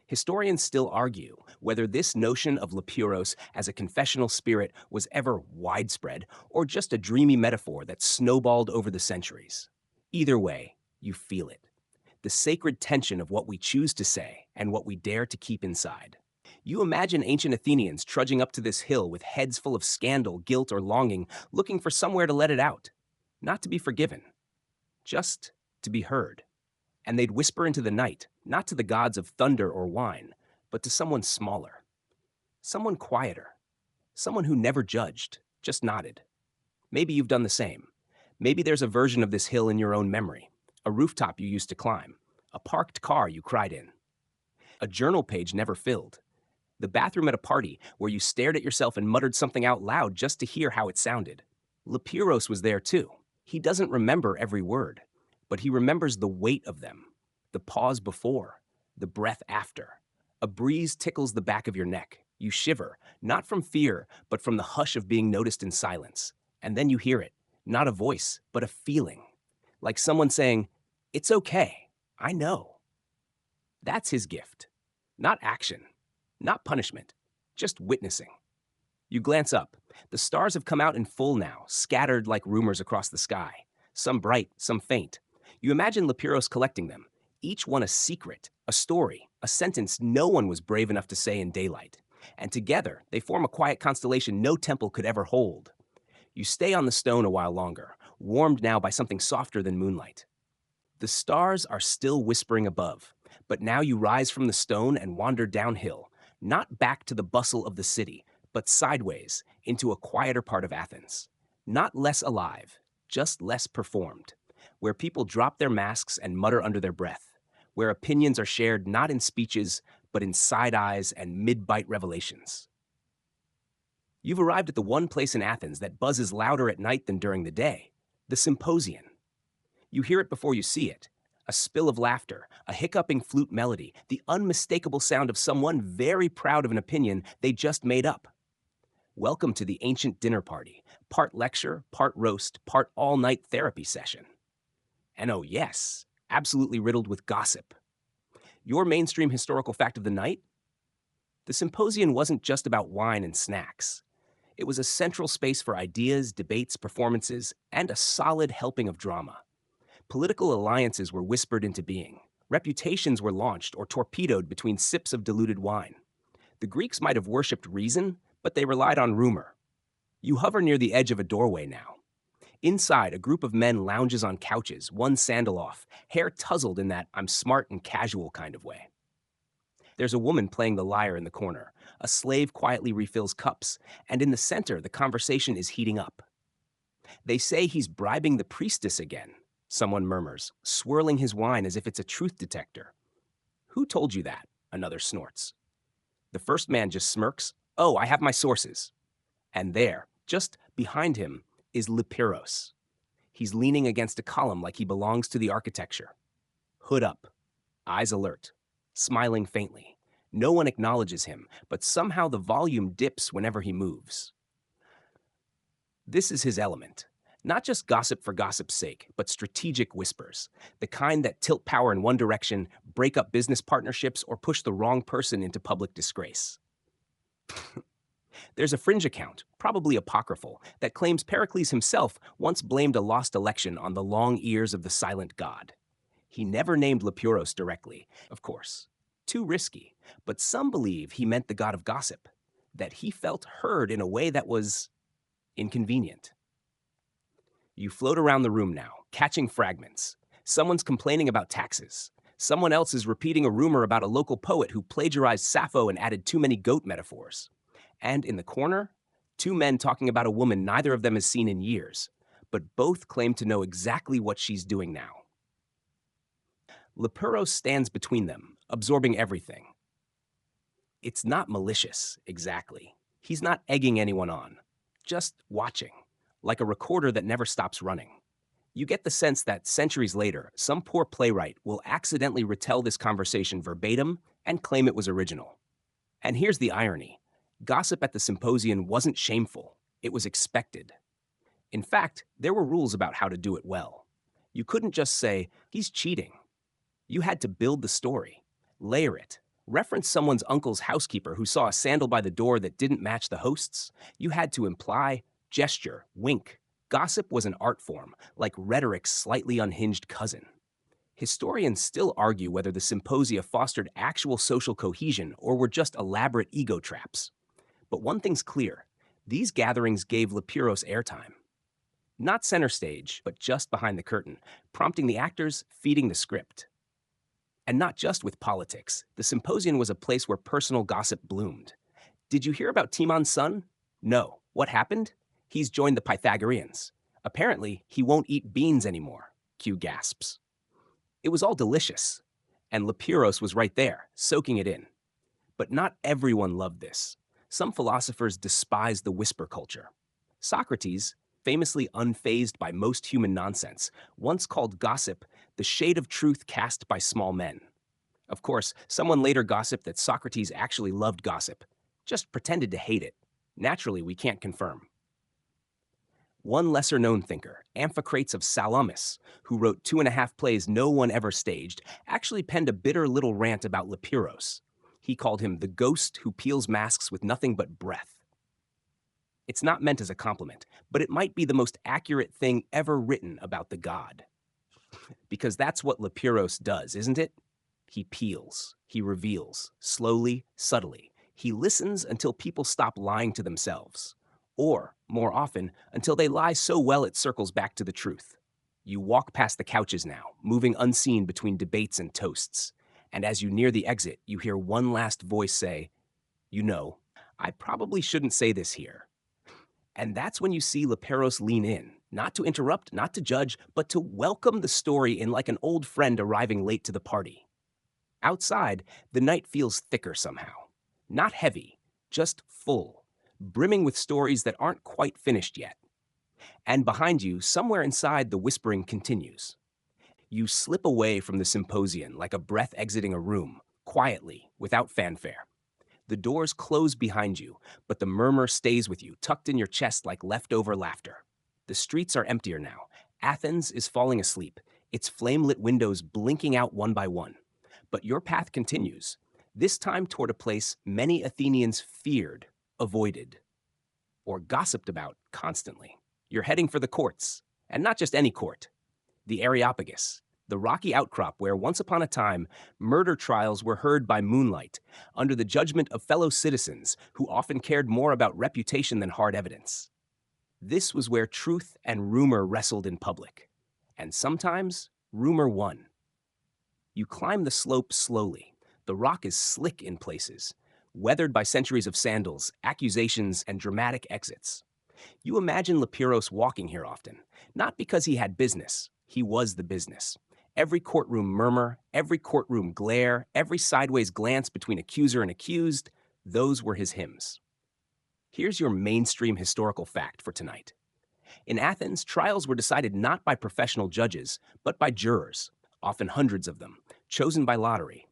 Historians still argue whether this notion of Lepiros as a confessional spirit was ever widespread or just a dreamy metaphor that snowballed over the centuries. Either way, you feel it. The sacred tension of what we choose to say and what we dare to keep inside. You imagine ancient Athenians trudging up to this hill with heads full of scandal, guilt, or longing, looking for somewhere to let it out. Not to be forgiven, just to be heard. And they'd whisper into the night, not to the gods of thunder or wine, but to someone smaller, someone quieter, someone who never judged, just nodded. Maybe you've done the same. Maybe there's a version of this hill in your own memory, a rooftop you used to climb, a parked car you cried in, a journal page never filled, the bathroom at a party where you stared at yourself and muttered something out loud just to hear how it sounded. Lepiros was there too. He doesn't remember every word, but he remembers the weight of them, the pause before, the breath after. A breeze tickles the back of your neck. You shiver, not from fear, but from the hush of being noticed in silence. And then you hear it, not a voice, but a feeling. Like someone saying, "It's okay, I know." That's his gift. Not action, not punishment, just witnessing. You glance up. The stars have come out in full now, scattered like rumors across the sky. Some bright, some faint. You imagine Lepiros collecting them, each one a secret, a story, a sentence no one was brave enough to say in daylight. And together, they form a quiet constellation no temple could ever hold. You stay on the stone a while longer, warmed now by something softer than moonlight. The stars are still whispering above, but now you rise from the stone and wander downhill, not back to the bustle of the city, but sideways into a quieter part of Athens. Not less alive, just less performed, where people drop their masks and mutter under their breath, where opinions are shared not in speeches, but in side eyes and mid-bite revelations. You've arrived at the one place in Athens that buzzes louder at night than during the day, the symposium. You hear it before you see it, a spill of laughter, a hiccuping flute melody, the unmistakable sound of someone very proud of an opinion they just made up. Welcome to the ancient dinner party, part lecture, part roast, part all-night therapy session. And oh yes, absolutely riddled with gossip. Your mainstream historical fact of the night? The symposium wasn't just about wine and snacks. It was a central space for ideas, debates, performances, and a solid helping of drama. Political alliances were whispered into being. Reputations were launched or torpedoed between sips of diluted wine. The Greeks might have worshipped reason, but they relied on rumor. You hover near the edge of a doorway now. Inside, a group of men lounges on couches, one sandal off, hair tousled in that I'm smart and casual kind of way. There's a woman playing the lyre in the corner. A slave quietly refills cups, and in the center, the conversation is heating up. They say he's bribing the priestess again, someone murmurs, swirling his wine as if it's a truth detector. Who told you that? Another snorts. The first man just smirks. Oh, I have my sources. And there, just behind him, is Lipiros. He's leaning against a column like he belongs to the architecture. Hood up, eyes alert, smiling faintly. No one acknowledges him, but somehow the volume dips whenever he moves. This is his element. Not just gossip for gossip's sake, but strategic whispers, the kind that tilt power in one direction, break up business partnerships, or push the wrong person into public disgrace. There's a fringe account, probably apocryphal, that claims Pericles himself once blamed a lost election on the long ears of the silent god. He never named Lipiros directly, of course. Too risky, but some believe he meant the god of gossip, that he felt heard in a way that was inconvenient. You float around the room now, catching fragments. Someone's complaining about taxes. Someone else is repeating a rumor about a local poet who plagiarized Sappho and added too many goat metaphors. And in the corner, two men talking about a woman neither of them has seen in years, but both claim to know exactly what she's doing now. Lipiros stands between them, absorbing everything. It's not malicious, exactly. He's not egging anyone on, just watching, like a recorder that never stops running. You get the sense that centuries later, some poor playwright will accidentally retell this conversation verbatim and claim it was original. And here's the irony. Gossip at the symposium wasn't shameful. It was expected. In fact, there were rules about how to do it well. You couldn't just say, he's cheating. You had to build the story, layer it, reference someone's uncle's housekeeper who saw a sandal by the door that didn't match the host's. You had to imply, gesture, wink. Gossip was an art form, like rhetoric's slightly unhinged cousin. Historians still argue whether the symposia fostered actual social cohesion or were just elaborate ego traps. But one thing's clear, these gatherings gave Lipiros airtime. Not center stage, but just behind the curtain, prompting the actors, feeding the script. And not just with politics, the symposium was a place where personal gossip bloomed. Did you hear about Timon's son? No. What happened? He's joined the Pythagoreans. Apparently, he won't eat beans anymore, Q gasps. It was all delicious, and Lipiros was right there, soaking it in. But not everyone loved this. Some philosophers despised the whisper culture. Socrates, famously unfazed by most human nonsense, once called gossip the shade of truth cast by small men. Of course, someone later gossiped that Socrates actually loved gossip, just pretended to hate it. Naturally, we can't confirm. One lesser-known thinker, Amphicrates of Salamis, who wrote 2.5 plays no one ever staged, actually penned a bitter little rant about Lipiros. He called him the ghost who peels masks with nothing but breath. It's not meant as a compliment, but it might be the most accurate thing ever written about the god. Because that's what Lipiros does, isn't it? He peels, he reveals, slowly, subtly. He listens until people stop lying to themselves. Or, more often, until they lie so well it circles back to the truth. You walk past the couches now, moving unseen between debates and toasts. And as you near the exit, you hear one last voice say, "You know, I probably shouldn't say this here." And that's when you see Lipiros lean in, not to interrupt, not to judge, but to welcome the story in like an old friend arriving late to the party. Outside, the night feels thicker somehow. Not heavy, just full, brimming with stories that aren't quite finished yet. And behind you, somewhere inside, the whispering continues. You slip away from the symposium like a breath exiting a room, quietly, without fanfare. The doors close behind you, but the murmur stays with you, tucked in your chest like leftover laughter. The streets are emptier now. Athens is falling asleep, its flame-lit windows blinking out one by one. But your path continues, this time toward a place many Athenians feared, avoided. or gossiped about constantly. You're heading for the courts, and not just any court, the Areopagus, the rocky outcrop where once upon a time murder trials were heard by moonlight, under the judgment of fellow citizens who often cared more about reputation than hard evidence. This was where truth and rumor wrestled in public, and sometimes rumor won. You climb the slope slowly. The rock is slick in places, weathered by centuries of sandals, accusations, and dramatic exits. You imagine Lepiros walking here often, not because he had business, he was the business. Every courtroom murmur, every courtroom glare, every sideways glance between accuser and accused, those were his hymns. Here's your mainstream historical fact for tonight. In Athens, trials were decided not by professional judges, but by jurors, often hundreds of them, chosen by lottery.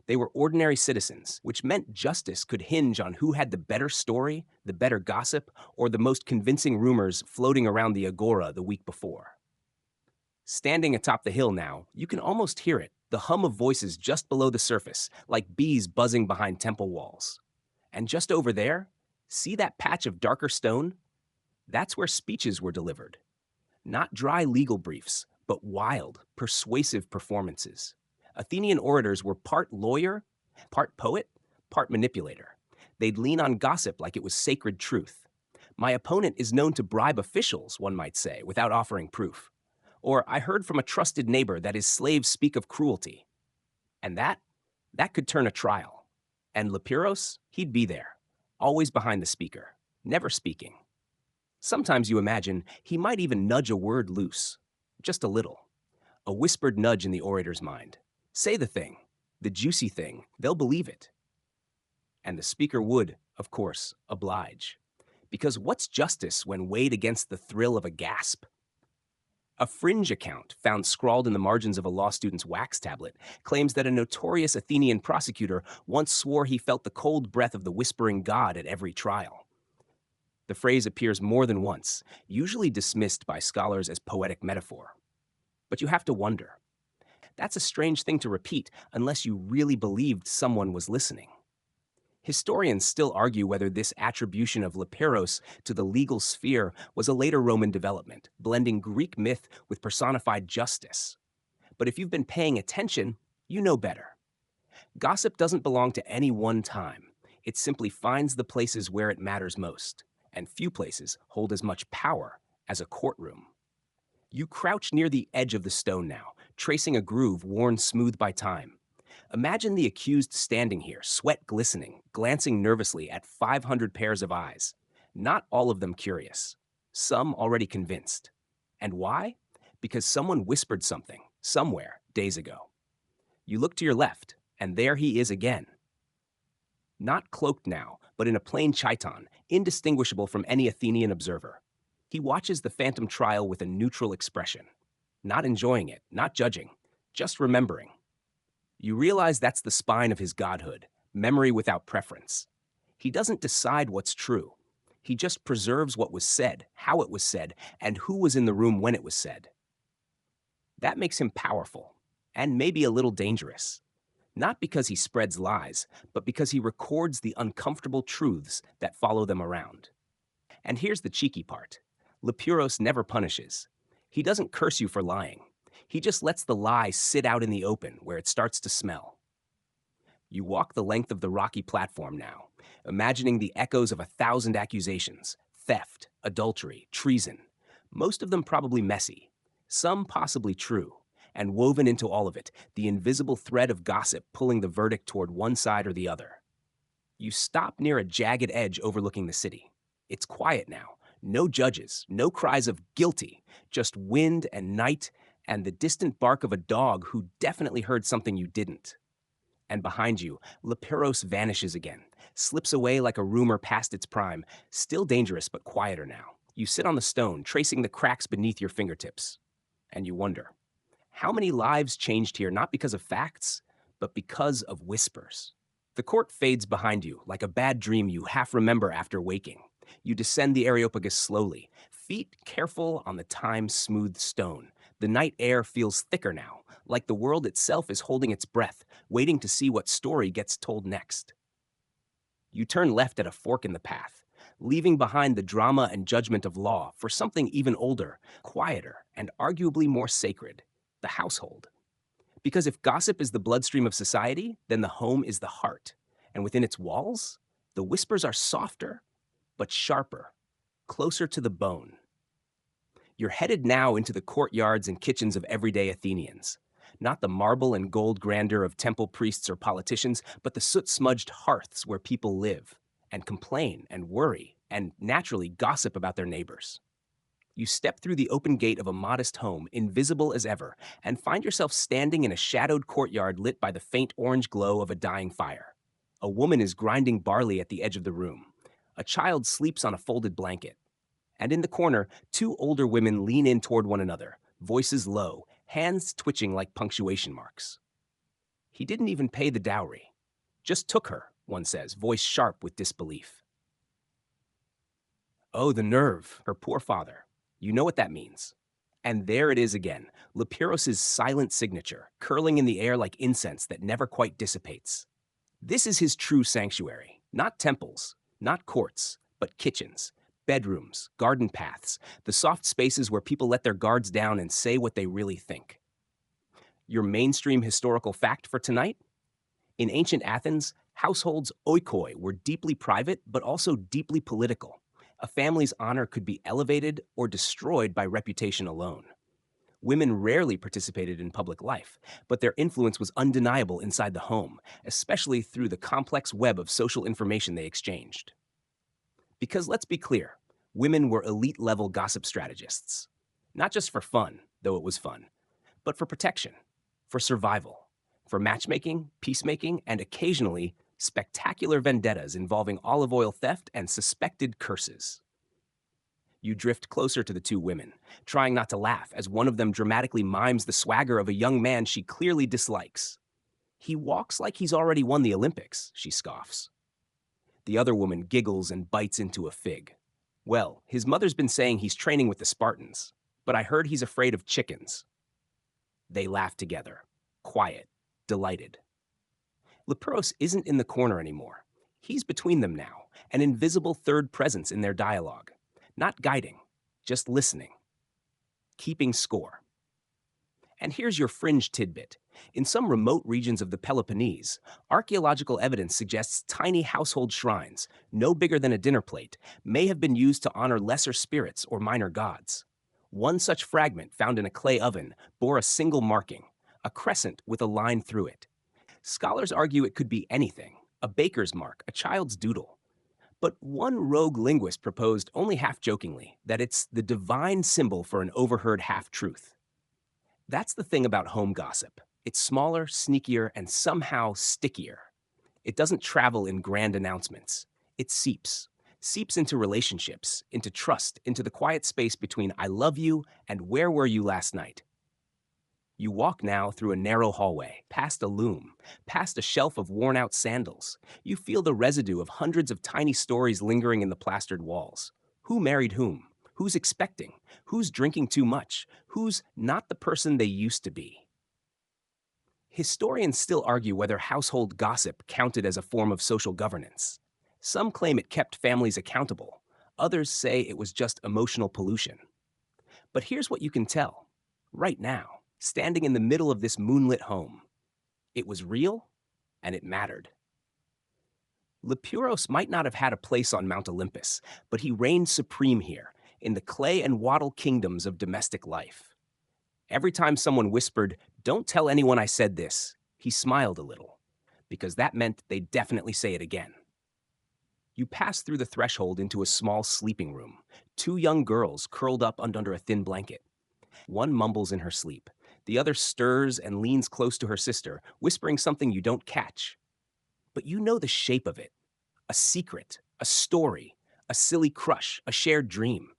They were ordinary citizens, which meant justice could hinge on who had the better story, the better gossip, or the most convincing rumors floating around the agora the week before. Standing atop the hill now, you can almost hear it, the hum of voices just below the surface, like bees buzzing behind temple walls. And just over there, see that patch of darker stone? That's where speeches were delivered. Not dry legal briefs, but wild, persuasive performances. Athenian orators were part lawyer, part poet, part manipulator. They'd lean on gossip like it was sacred truth. My opponent is known to bribe officials, one might say, without offering proof. Or I heard from a trusted neighbor that his slaves speak of cruelty. And that could turn a trial. And Lepiros, he'd be there, always behind the speaker, never speaking. Sometimes you imagine he might even nudge a word loose, just a little. A whispered nudge in the orator's mind. Say the thing, the juicy thing, they'll believe it. And the speaker would, of course, oblige. Because what's justice when weighed against the thrill of a gasp? A fringe account found scrawled in the margins of a law student's wax tablet claims that a notorious Athenian prosecutor once swore he felt the cold breath of the whispering god at every trial. The phrase appears more than once, usually dismissed by scholars as poetic metaphor. But you have to wonder. That's a strange thing to repeat unless you really believed someone was listening. Historians still argue whether this attribution of Lepiros to the legal sphere was a later Roman development, blending Greek myth with personified justice. But if you've been paying attention, you know better. Gossip doesn't belong to any one time. It simply finds the places where it matters most, and few places hold as much power as a courtroom. You crouch near the edge of the stone now, tracing a groove worn smooth by time. Imagine the accused standing here, sweat glistening, glancing nervously at 500 pairs of eyes. Not all of them curious. Some already convinced. And why? Because someone whispered something, somewhere, days ago. You look to your left, and there he is again. Not cloaked now, but in a plain chiton, indistinguishable from any Athenian observer. He watches the phantom trial with a neutral expression. Not enjoying it, not judging, just remembering. You realize that's the spine of his godhood, memory without preference. He doesn't decide what's true. He just preserves what was said, how it was said, and who was in the room when it was said. That makes him powerful, and maybe a little dangerous. Not because he spreads lies, but because he records the uncomfortable truths that follow them around. And here's the cheeky part. Lepiros never punishes. He doesn't curse you for lying. He just lets the lie sit out in the open where it starts to smell. You walk the length of the rocky platform now, imagining the echoes of 1,000 accusations, theft, adultery, treason, most of them probably messy, some possibly true, and woven into all of it, the invisible thread of gossip pulling the verdict toward one side or the other. You stop near a jagged edge overlooking the city. It's quiet now. No judges, no cries of guilty, just wind and night and the distant bark of a dog who definitely heard something you didn't. And behind you, Lepiros vanishes again, slips away like a rumor past its prime, still dangerous but quieter now. You sit on the stone, tracing the cracks beneath your fingertips. And you wonder, how many lives changed here not because of facts, but because of whispers? The court fades behind you, like a bad dream you half remember after waking. You descend the Areopagus slowly, feet careful on the time-smooth stone. The night air feels thicker now, like the world itself is holding its breath, waiting to see what story gets told next. You turn left at a fork in the path. leaving behind the drama and judgment of law for something even older, quieter, and arguably more sacred: the household. Because if gossip is the bloodstream of society, then the home is the heart. And within its walls, the whispers are softer, but sharper, closer to the bone. You're headed now into the courtyards and kitchens of everyday Athenians. Not the marble and gold grandeur of temple priests or politicians, but the soot-smudged hearths where people live and complain and worry and naturally gossip about their neighbors. You step through the open gate of a modest home, invisible as ever, and find yourself standing in a shadowed courtyard lit by the faint orange glow of a dying fire. A woman is grinding barley at the edge of the room. A child sleeps on a folded blanket. And in the corner, two older women lean in toward one another, voices low, hands twitching like punctuation marks. He didn't even pay the dowry. Just took her, one says, voice sharp with disbelief. Oh, the nerve, her poor father. You know what that means. And there it is again, Lepiros's silent signature, curling in the air like incense that never quite dissipates. This is his true sanctuary. Not temples, not courts, but kitchens, bedrooms, garden paths, the soft spaces where people let their guards down and say what they really think. Your mainstream historical fact for tonight? In ancient Athens, households oikoi were deeply private but also deeply political. A family's honor could be elevated or destroyed by reputation alone. Women rarely participated in public life, but their influence was undeniable inside the home, especially through the complex web of social information they exchanged. Because let's be clear, women were elite-level gossip strategists. Not just for fun, though it was fun, but for protection, for survival, for matchmaking, peacemaking, and occasionally spectacular vendettas involving olive oil theft and suspected curses. You drift closer to the two women, trying not to laugh as one of them dramatically mimes the swagger of a young man she clearly dislikes. He walks like he's already won the Olympics, she scoffs. The other woman giggles and bites into a fig. Well, his mother's been saying he's training with the Spartans, but I heard he's afraid of chickens. They laugh together, quiet, delighted. Leperos isn't in the corner anymore. He's between them now, an invisible third presence in their dialogue. Not guiding, just listening, keeping score. And here's your fringe tidbit. In some remote regions of the Peloponnese, archaeological evidence suggests tiny household shrines, no bigger than a dinner plate, may have been used to honor lesser spirits or minor gods. One such fragment found in a clay oven bore a single marking, a crescent with a line through it. Scholars argue it could be anything, a baker's mark, a child's doodle. But one rogue linguist proposed, only half-jokingly, that it's the divine symbol for an overheard half-truth. That's the thing about home gossip. It's smaller, sneakier, and somehow stickier. It doesn't travel in grand announcements. It seeps into relationships, into trust, into the quiet space between I love you and where were you last night. You walk now through a narrow hallway, past a loom, past a shelf of worn-out sandals. You feel the residue of hundreds of tiny stories lingering in the plastered walls. Who married whom? Who's expecting? Who's drinking too much? Who's not the person they used to be? Historians still argue whether household gossip counted as a form of social governance. Some claim it kept families accountable. Others say it was just emotional pollution. But here's what you can tell, right now, standing in the middle of this moonlit home. It was real, and it mattered. Lepuros might not have had a place on Mount Olympus, but he reigned supreme here, in the clay and wattle kingdoms of domestic life. Every time someone whispered, "Don't tell anyone I said this," he smiled a little, because that meant they'd definitely say it again. You pass through the threshold into a small sleeping room, two young girls curled up under a thin blanket. One mumbles in her sleep. The other stirs and leans close to her sister, whispering something you don't catch. But you know the shape of it. A secret, a story, a silly crush, a shared dream.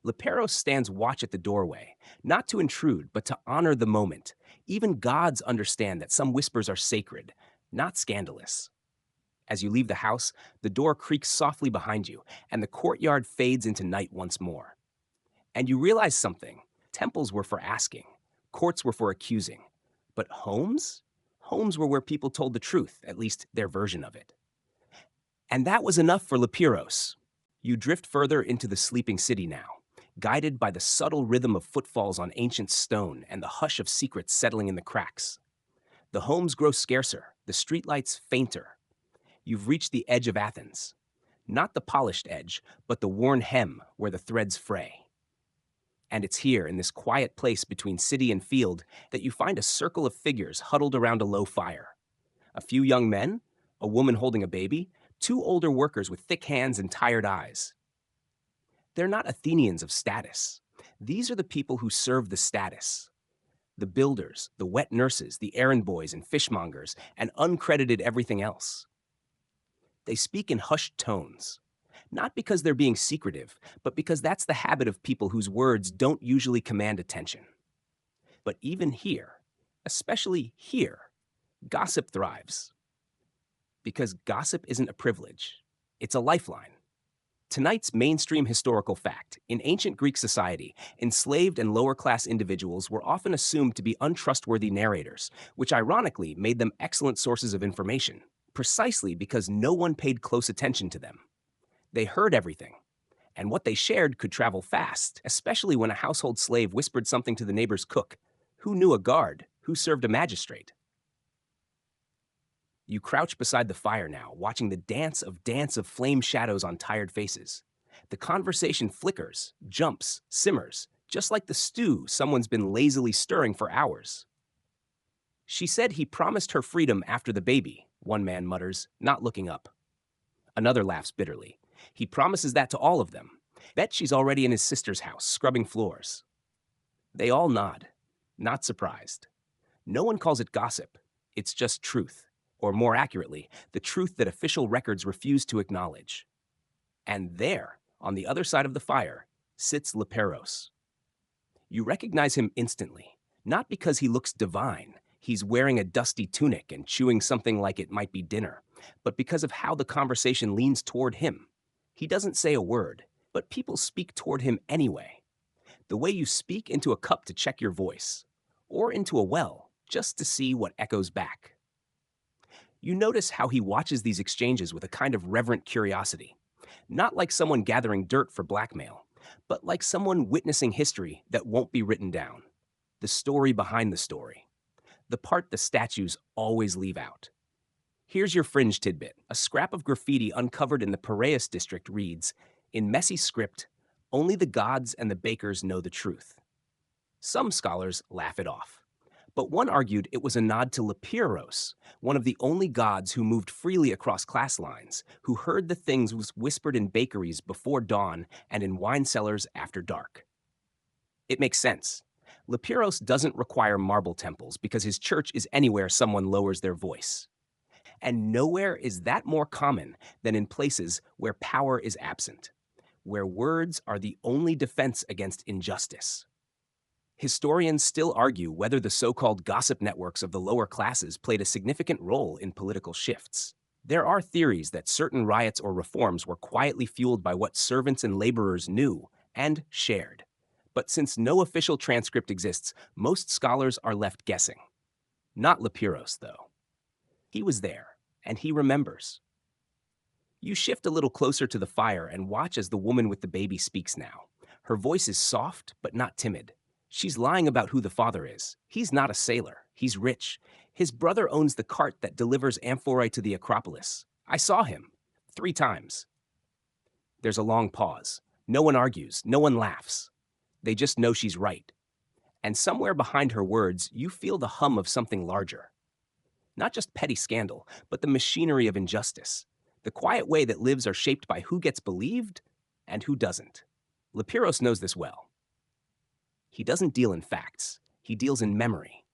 Leperos stands watch at the doorway, not to intrude, but to honor the moment. Even gods understand that some whispers are sacred, not scandalous. As you leave the house, the door creaks softly behind you, and the courtyard fades into night once more. And you realize something. Temples were for asking. Courts were for accusing. But homes? Homes were where people told the truth, at least their version of it. And that was enough for Lepiros. You drift further into the sleeping city now, guided by the subtle rhythm of footfalls on ancient stone and the hush of secrets settling in the cracks. The homes grow scarcer, the streetlights fainter. You've reached the edge of Athens. Not the polished edge, but the worn hem where the threads fray. And it's here, in this quiet place between city and field, that you find a circle of figures huddled around a low fire. A few young men, a woman holding a baby, two older workers with thick hands and tired eyes. They're not Athenians of status. These are the people who serve the status. The builders, the wet nurses, the errand boys and fishmongers, and uncredited everything else. They speak in hushed tones, not because they're being secretive, but because that's the habit of people whose words don't usually command attention. But even here, especially here, gossip thrives. Because gossip isn't a privilege, it's a lifeline. Tonight's mainstream historical fact: in ancient Greek society, enslaved and lower-class individuals were often assumed to be untrustworthy narrators, which ironically made them excellent sources of information, precisely because no one paid close attention to them. They heard everything, and what they shared could travel fast, especially when a household slave whispered something to the neighbor's cook, who knew a guard, who served a magistrate. You crouch beside the fire now, watching the dance of flame shadows on tired faces. The conversation flickers, jumps, simmers, just like the stew someone's been lazily stirring for hours. She said he promised her freedom after the baby, one man mutters, not looking up. Another laughs bitterly. He promises that to all of them. Bet she's already in his sister's house, scrubbing floors. They all nod, not surprised. No one calls it gossip. It's just truth. Or more accurately, the truth that official records refuse to acknowledge. And there, on the other side of the fire, sits Leperos. You recognize him instantly, not because he looks divine, he's wearing a dusty tunic and chewing something like it might be dinner, but because of how the conversation leans toward him. He doesn't say a word, but people speak toward him anyway. The way you speak into a cup to check your voice, or into a well, just to see what echoes back. You notice how he watches these exchanges with a kind of reverent curiosity, not like someone gathering dirt for blackmail, but like someone witnessing history that won't be written down. The story behind the story. The part the statues always leave out. Here's your fringe tidbit. A scrap of graffiti uncovered in the Piraeus district reads, in messy script, "Only the gods and the bakers know the truth." Some scholars laugh it off. But one argued it was a nod to Lepiros, one of the only gods who moved freely across class lines, who heard the things whispered in bakeries before dawn and in wine cellars after dark. It makes sense. Lepiros doesn't require marble temples because his church is anywhere someone lowers their voice. And nowhere is that more common than in places where power is absent, where words are the only defense against injustice. Historians still argue whether the so-called gossip networks of the lower classes played a significant role in political shifts. There are theories that certain riots or reforms were quietly fueled by what servants and laborers knew and shared. But since no official transcript exists, most scholars are left guessing. Not Lepiros, though. He was there, and he remembers. You shift a little closer to the fire and watch as the woman with the baby speaks now. Her voice is soft, but not timid. She's lying about who the father is. He's not a sailor. He's rich. His brother owns the cart that delivers amphorae to the Acropolis. I saw him 3 times. There's a long pause. No one argues. No one laughs. They just know she's right. And somewhere behind her words, you feel the hum of something larger. Not just petty scandal, but the machinery of injustice. The quiet way that lives are shaped by who gets believed and who doesn't. Lepiros knows this well. He doesn't deal in facts. He deals in memory.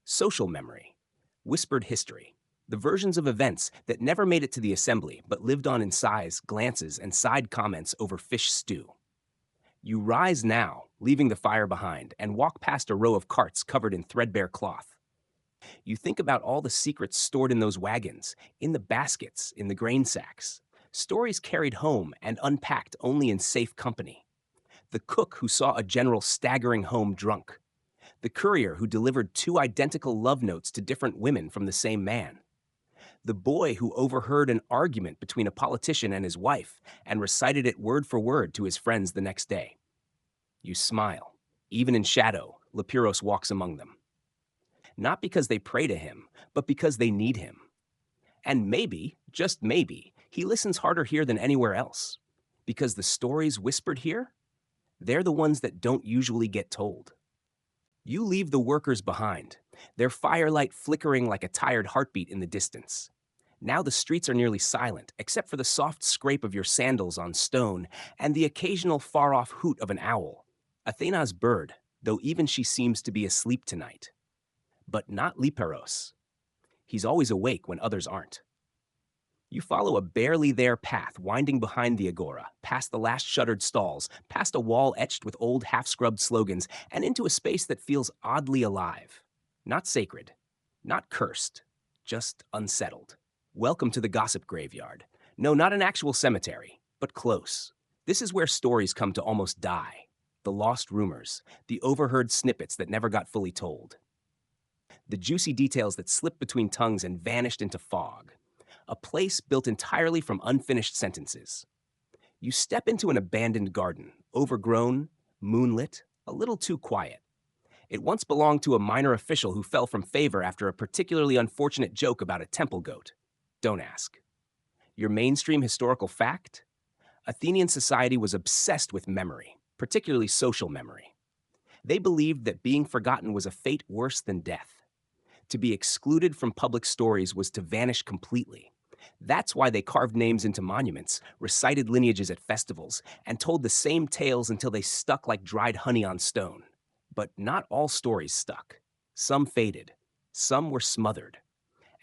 Social memory. Whispered history. The versions of events that never made it to the assembly but lived on in sighs, glances, and side comments over fish stew. You rise now, leaving the fire behind, and walk past a row of carts covered in threadbare cloth. You think about all the secrets stored in those wagons, in the baskets, in the grain sacks. Stories carried home and unpacked only in safe company. The cook who saw a general staggering home drunk. The courier who delivered 2 identical love notes to different women from the same man. The boy who overheard an argument between a politician and his wife and recited it word for word to his friends the next day. You smile. Even in shadow, Lepiros walks among them. Not because they pray to him, but because they need him. And maybe, just maybe, he listens harder here than anywhere else. Because the stories whispered here, they're the ones that don't usually get told. You leave the workers behind, their firelight flickering like a tired heartbeat in the distance. Now the streets are nearly silent, except for the soft scrape of your sandals on stone and the occasional far-off hoot of an owl. Athena's bird, though even she seems to be asleep tonight. But not Liperos. He's always awake when others aren't. You follow a barely there path winding behind the agora, past the last shuttered stalls, past a wall etched with old half-scrubbed slogans, and into a space that feels oddly alive. Not sacred, not cursed, just unsettled. Welcome to the gossip graveyard. No, not an actual cemetery, but close. This is where stories come to almost die. The lost rumors, the overheard snippets that never got fully told. The juicy details that slipped between tongues and vanished into fog. A place built entirely from unfinished sentences. You step into an abandoned garden, overgrown, moonlit, a little too quiet. It once belonged to a minor official who fell from favor after a particularly unfortunate joke about a temple goat. Don't ask. Your mainstream historical fact? Athenian society was obsessed with memory, particularly social memory. They believed that being forgotten was a fate worse than death. To be excluded from public stories was to vanish completely. That's why they carved names into monuments, recited lineages at festivals, and told the same tales until they stuck like dried honey on stone. But not all stories stuck. Some faded. Some were smothered.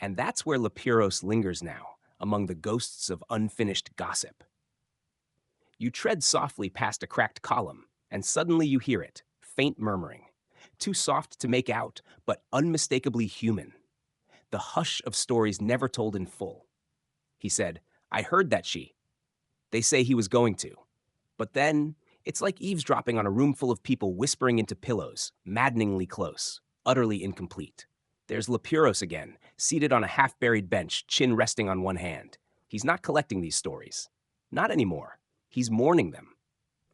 And that's where Lepiros lingers now, among the ghosts of unfinished gossip. You tread softly past a cracked column, and suddenly you hear it, faint murmuring. Too soft to make out, but unmistakably human. The hush of stories never told in full. He said, I heard that They say he was going to. But then, it's like eavesdropping on a room full of people whispering into pillows, maddeningly close, utterly incomplete. There's Lepiros again, seated on a half-buried bench, chin resting on one hand. He's not collecting these stories. Not anymore. He's mourning them.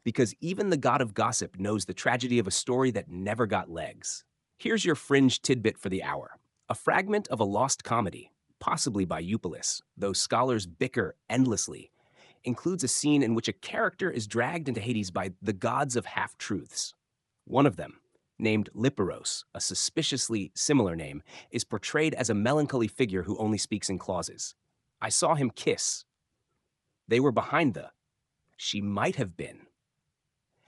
Because even the god of gossip knows the tragedy of a story that never got legs. Here's your fringe tidbit for the hour. A fragment of a lost comedy, possibly by Eupolis, though scholars bicker endlessly, includes a scene in which a character is dragged into Hades by the gods of half-truths. One of them, named Liperos, a suspiciously similar name, is portrayed as a melancholy figure who only speaks in clauses. I saw him kiss. They were behind the she might have been.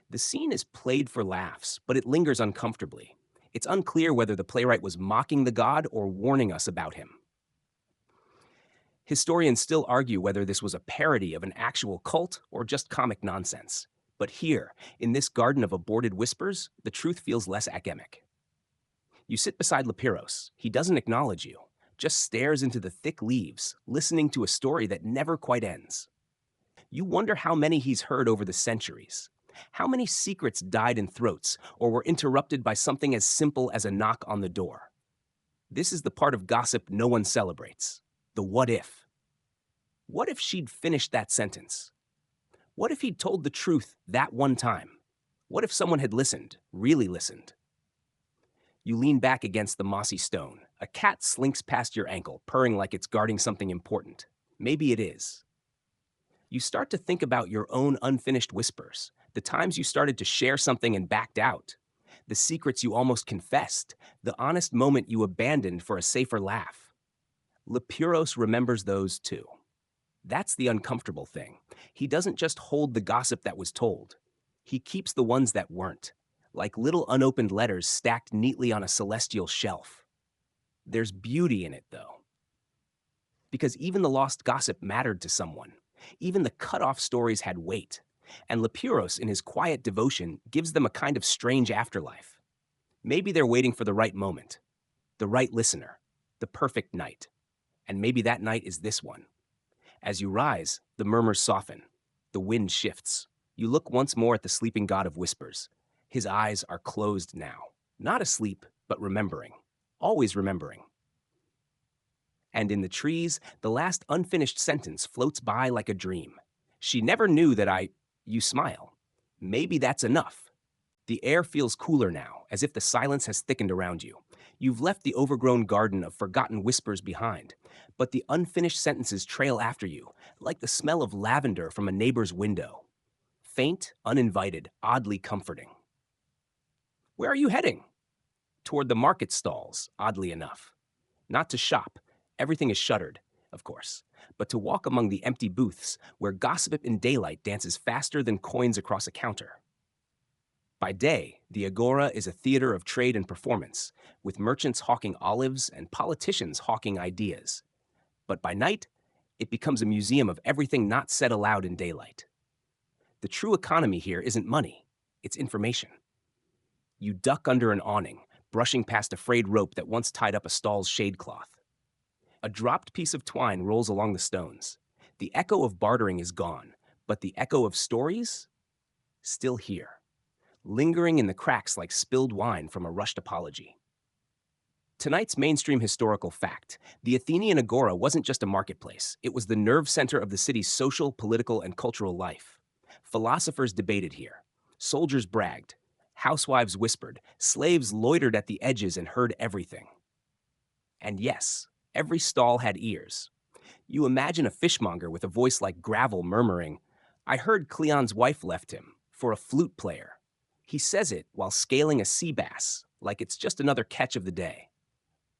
The scene is played for laughs, but it lingers uncomfortably. It's unclear whether the playwright was mocking the god or warning us about him. Historians still argue whether this was a parody of an actual cult or just comic nonsense. But here, in this garden of aborted whispers, the truth feels less academic. You sit beside Lepiros. He doesn't acknowledge you, just stares into the thick leaves, listening to a story that never quite ends. You wonder how many he's heard over the centuries. How many secrets died in throats or were interrupted by something as simple as a knock on the door. This is the part of gossip no one celebrates. The what if. What if she'd finished that sentence? What if he'd told the truth that one time? What if someone had listened, really listened? You lean back against the mossy stone. A cat slinks past your ankle, purring like it's guarding something important. Maybe it is. You start to think about your own unfinished whispers, the times you started to share something and backed out, the secrets you almost confessed, the honest moment you abandoned for a safer laugh. Lepiros remembers those too. That's the uncomfortable thing. He doesn't just hold the gossip that was told. He keeps the ones that weren't, like little unopened letters stacked neatly on a celestial shelf. There's beauty in it, though. Because even the lost gossip mattered to someone. Even the cut-off stories had weight. And Lepiros, in his quiet devotion, gives them a kind of strange afterlife. Maybe they're waiting for the right moment, the right listener, the perfect night. And maybe that night is this one. As you rise, the murmurs soften. The wind shifts. You look once more at the sleeping god of whispers. His eyes are closed now. Not asleep, but remembering. Always remembering. And in the trees, the last unfinished sentence floats by like a dream. She never knew that I. You smile. Maybe that's enough. The air feels cooler now, as if the silence has thickened around you. You've left the overgrown garden of forgotten whispers behind, but the unfinished sentences trail after you, like the smell of lavender from a neighbor's window. Faint, uninvited, oddly comforting. Where are you heading? Toward the market stalls, oddly enough. Not to shop, everything is shuttered, of course, but to walk among the empty booths where gossip in daylight dances faster than coins across a counter. By day, the Agora is a theater of trade and performance, with merchants hawking olives and politicians hawking ideas. But by night, it becomes a museum of everything not said aloud in daylight. The true economy here isn't money, it's information. You duck under an awning, brushing past a frayed rope that once tied up a stall's shade cloth. A dropped piece of twine rolls along the stones. The echo of bartering is gone, but the echo of stories? Still here, lingering in the cracks like spilled wine from a rushed apology. Tonight's mainstream historical fact: the Athenian Agora wasn't just a marketplace, it was the nerve center of the city's social, political, and cultural life. Philosophers debated here. Soldiers bragged. Housewives whispered. Slaves loitered at the edges and heard everything. And yes, every stall had ears. You imagine a fishmonger with a voice like gravel murmuring, "I heard Cleon's wife left him for a flute player." He says it while scaling a sea bass, like it's just another catch of the day.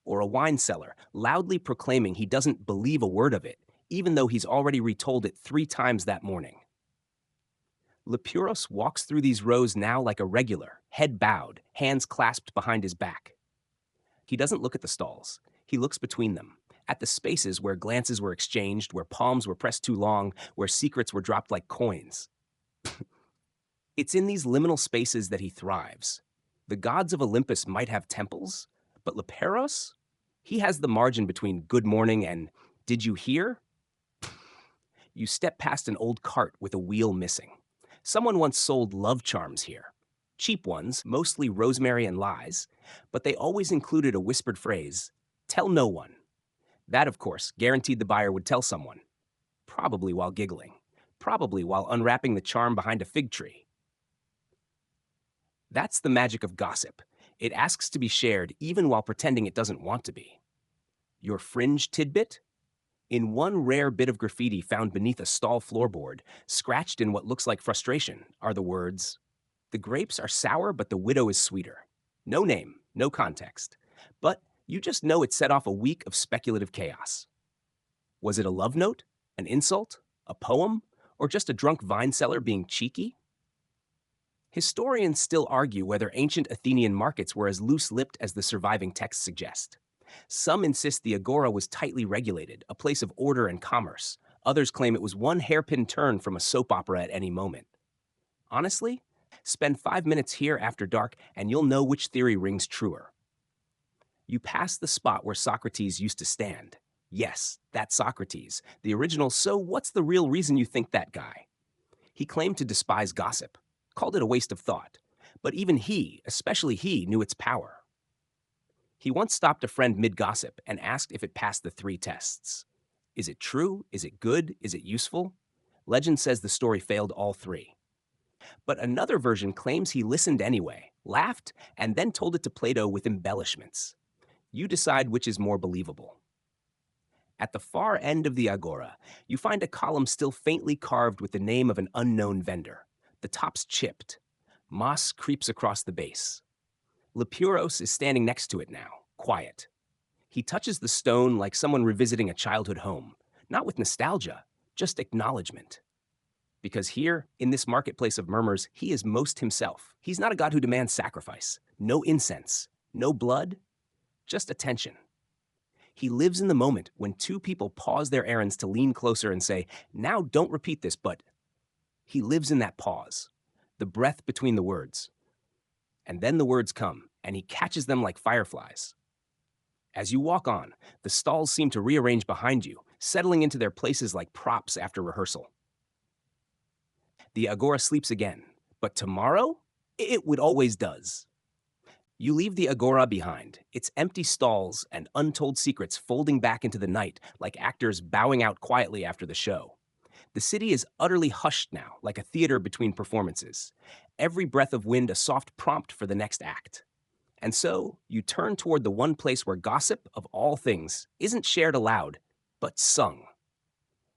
Or a wine cellar loudly proclaiming he doesn't believe a word of it, even though he's already retold it 3 times that morning. Lepuros walks through these rows now like a regular, head bowed, hands clasped behind his back. He doesn't look at the stalls. He looks between them, at the spaces where glances were exchanged, where palms were pressed too long, where secrets were dropped like coins. It's in these liminal spaces that he thrives. The gods of Olympus might have temples, but Leperos? He has the margin between good morning and did you hear? You step past an old cart with a wheel missing. Someone once sold love charms here. Cheap ones, mostly rosemary and lies, but they always included a whispered phrase, "Tell no one." That, of course, guaranteed the buyer would tell someone. Probably while giggling. Probably while unwrapping the charm behind a fig tree. That's the magic of gossip. It asks to be shared even while pretending it doesn't want to be. Your fringe tidbit? In one rare bit of graffiti found beneath a stall floorboard, scratched in what looks like frustration, are the words, "The grapes are sour, but the widow is sweeter." No name, no context. But you just know it set off a week of speculative chaos. Was it a love note? An insult? A poem? Or just a drunk vine seller being cheeky? Historians still argue whether ancient Athenian markets were as loose-lipped as the surviving texts suggest. Some insist the agora was tightly regulated, a place of order and commerce. Others claim it was one hairpin turn from a soap opera at any moment. Honestly, spend 5 minutes here after dark and you'll know which theory rings truer. You pass the spot where Socrates used to stand. Yes, that Socrates, the original "so what's the real reason you think that" guy. He claimed to despise gossip, called it a waste of thought, but even he, especially he, knew its power. He once stopped a friend mid-gossip and asked if it passed the 3 tests. Is it true? Is it good? Is it useful? Legend says the story failed all 3. But another version claims he listened anyway, laughed, and then told it to Plato with embellishments. You decide which is more believable. At the far end of the agora, you find a column still faintly carved with the name of an unknown vendor. The top's chipped. Moss creeps across the base. Lepuros is standing next to it now, quiet. He touches the stone like someone revisiting a childhood home, not with nostalgia, just acknowledgement. Because here, in this marketplace of murmurs, he is most himself. He's not a god who demands sacrifice, no incense, no blood, just attention. He lives in the moment when 2 people pause their errands to lean closer and say, "Now don't repeat this, but..." He lives in that pause, the breath between the words. And then the words come, and he catches them like fireflies. As you walk on, the stalls seem to rearrange behind you, settling into their places like props after rehearsal. The agora sleeps again, but tomorrow, it would always does. You leave the agora behind, its empty stalls and untold secrets folding back into the night like actors bowing out quietly after the show. The city is utterly hushed now, like a theater between performances. Every breath of wind a soft prompt for the next act. And so, you turn toward the one place where gossip, of all things, isn't shared aloud, but sung.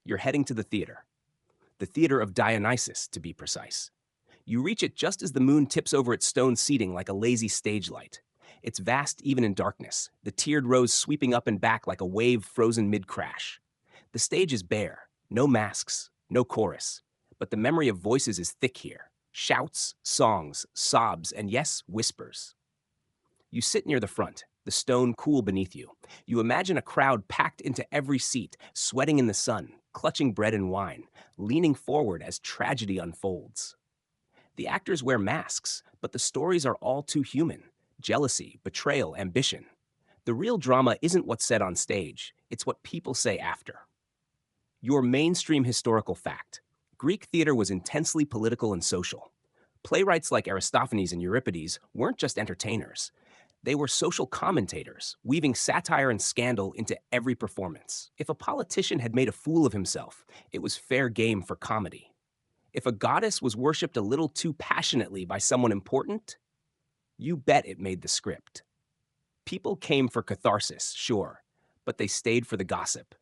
You're heading to the theater of Dionysus, to be precise. You reach it just as the moon tips over its stone seating like a lazy stage light. It's vast even in darkness, the tiered rows sweeping up and back like a wave frozen mid-crash. The stage is bare, no masks, no chorus, but the memory of voices is thick here. Shouts, songs, sobs, and yes, whispers. You sit near the front, the stone cool beneath you. You imagine a crowd packed into every seat, sweating in the sun, clutching bread and wine, leaning forward as tragedy unfolds. The actors wear masks, but the stories are all too human: jealousy, betrayal, ambition. The real drama isn't what's said on stage, it's what people say after. Your mainstream historical fact: Greek theater was intensely political and social. Playwrights like Aristophanes and Euripides weren't just entertainers. They were social commentators, weaving satire and scandal into every performance. If a politician had made a fool of himself, it was fair game for comedy. If a goddess was worshipped a little too passionately by someone important, you bet it made the script. People came for catharsis, sure, but they stayed for the gossip.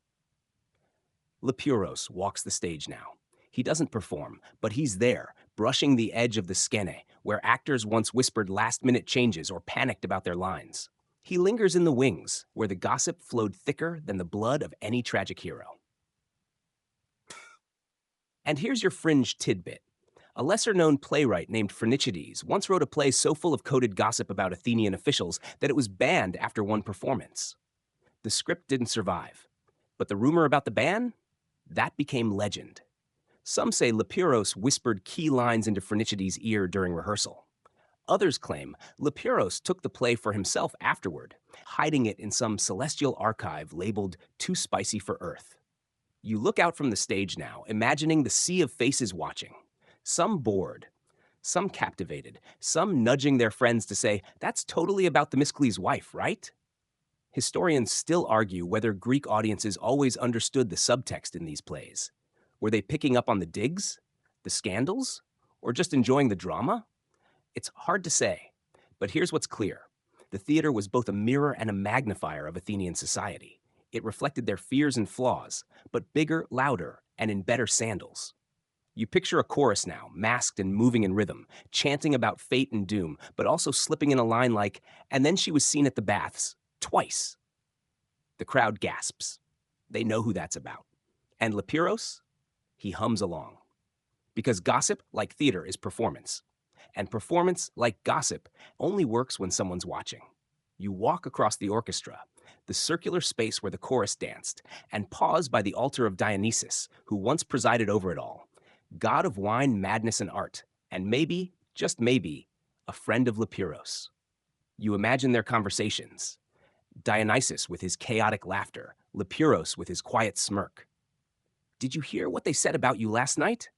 Lepuros walks the stage now. He doesn't perform, but he's there, brushing the edge of the skene, where actors once whispered last-minute changes or panicked about their lines. He lingers in the wings, where the gossip flowed thicker than the blood of any tragic hero. And here's your fringe tidbit. A lesser-known playwright named Phrenichides once wrote a play so full of coded gossip about Athenian officials that it was banned after one performance. The script didn't survive, but the rumor about the ban? That became legend. Some say Lepiros whispered key lines into Phrenichides' ear during rehearsal. Others claim Lepiros took the play for himself afterward, hiding it in some celestial archive labeled too spicy for Earth. You look out from the stage now, imagining the sea of faces watching. Some bored, some captivated, some nudging their friends to say, "That's totally about Themistocles' wife, right?" Historians still argue whether Greek audiences always understood the subtext in these plays. Were they picking up on the digs, the scandals, or just enjoying the drama? It's hard to say, but here's what's clear. The theater was both a mirror and a magnifier of Athenian society. It reflected their fears and flaws, but bigger, louder, and in better sandals. You picture a chorus now, masked and moving in rhythm, chanting about fate and doom, but also slipping in a line like, "And then she was seen at the baths, twice." The crowd gasps. They know who that's about. And Lepiros? He hums along. Because gossip, like theater, is performance. And performance, like gossip, only works when someone's watching. You walk across the orchestra, the circular space where the chorus danced, and pause by the altar of Dionysus, who once presided over it all. God of wine, madness, and art, and maybe, just maybe, a friend of Lepiros. You imagine their conversations. Dionysus with his chaotic laughter, Lepiros with his quiet smirk. "Did you hear what they said about you last night?"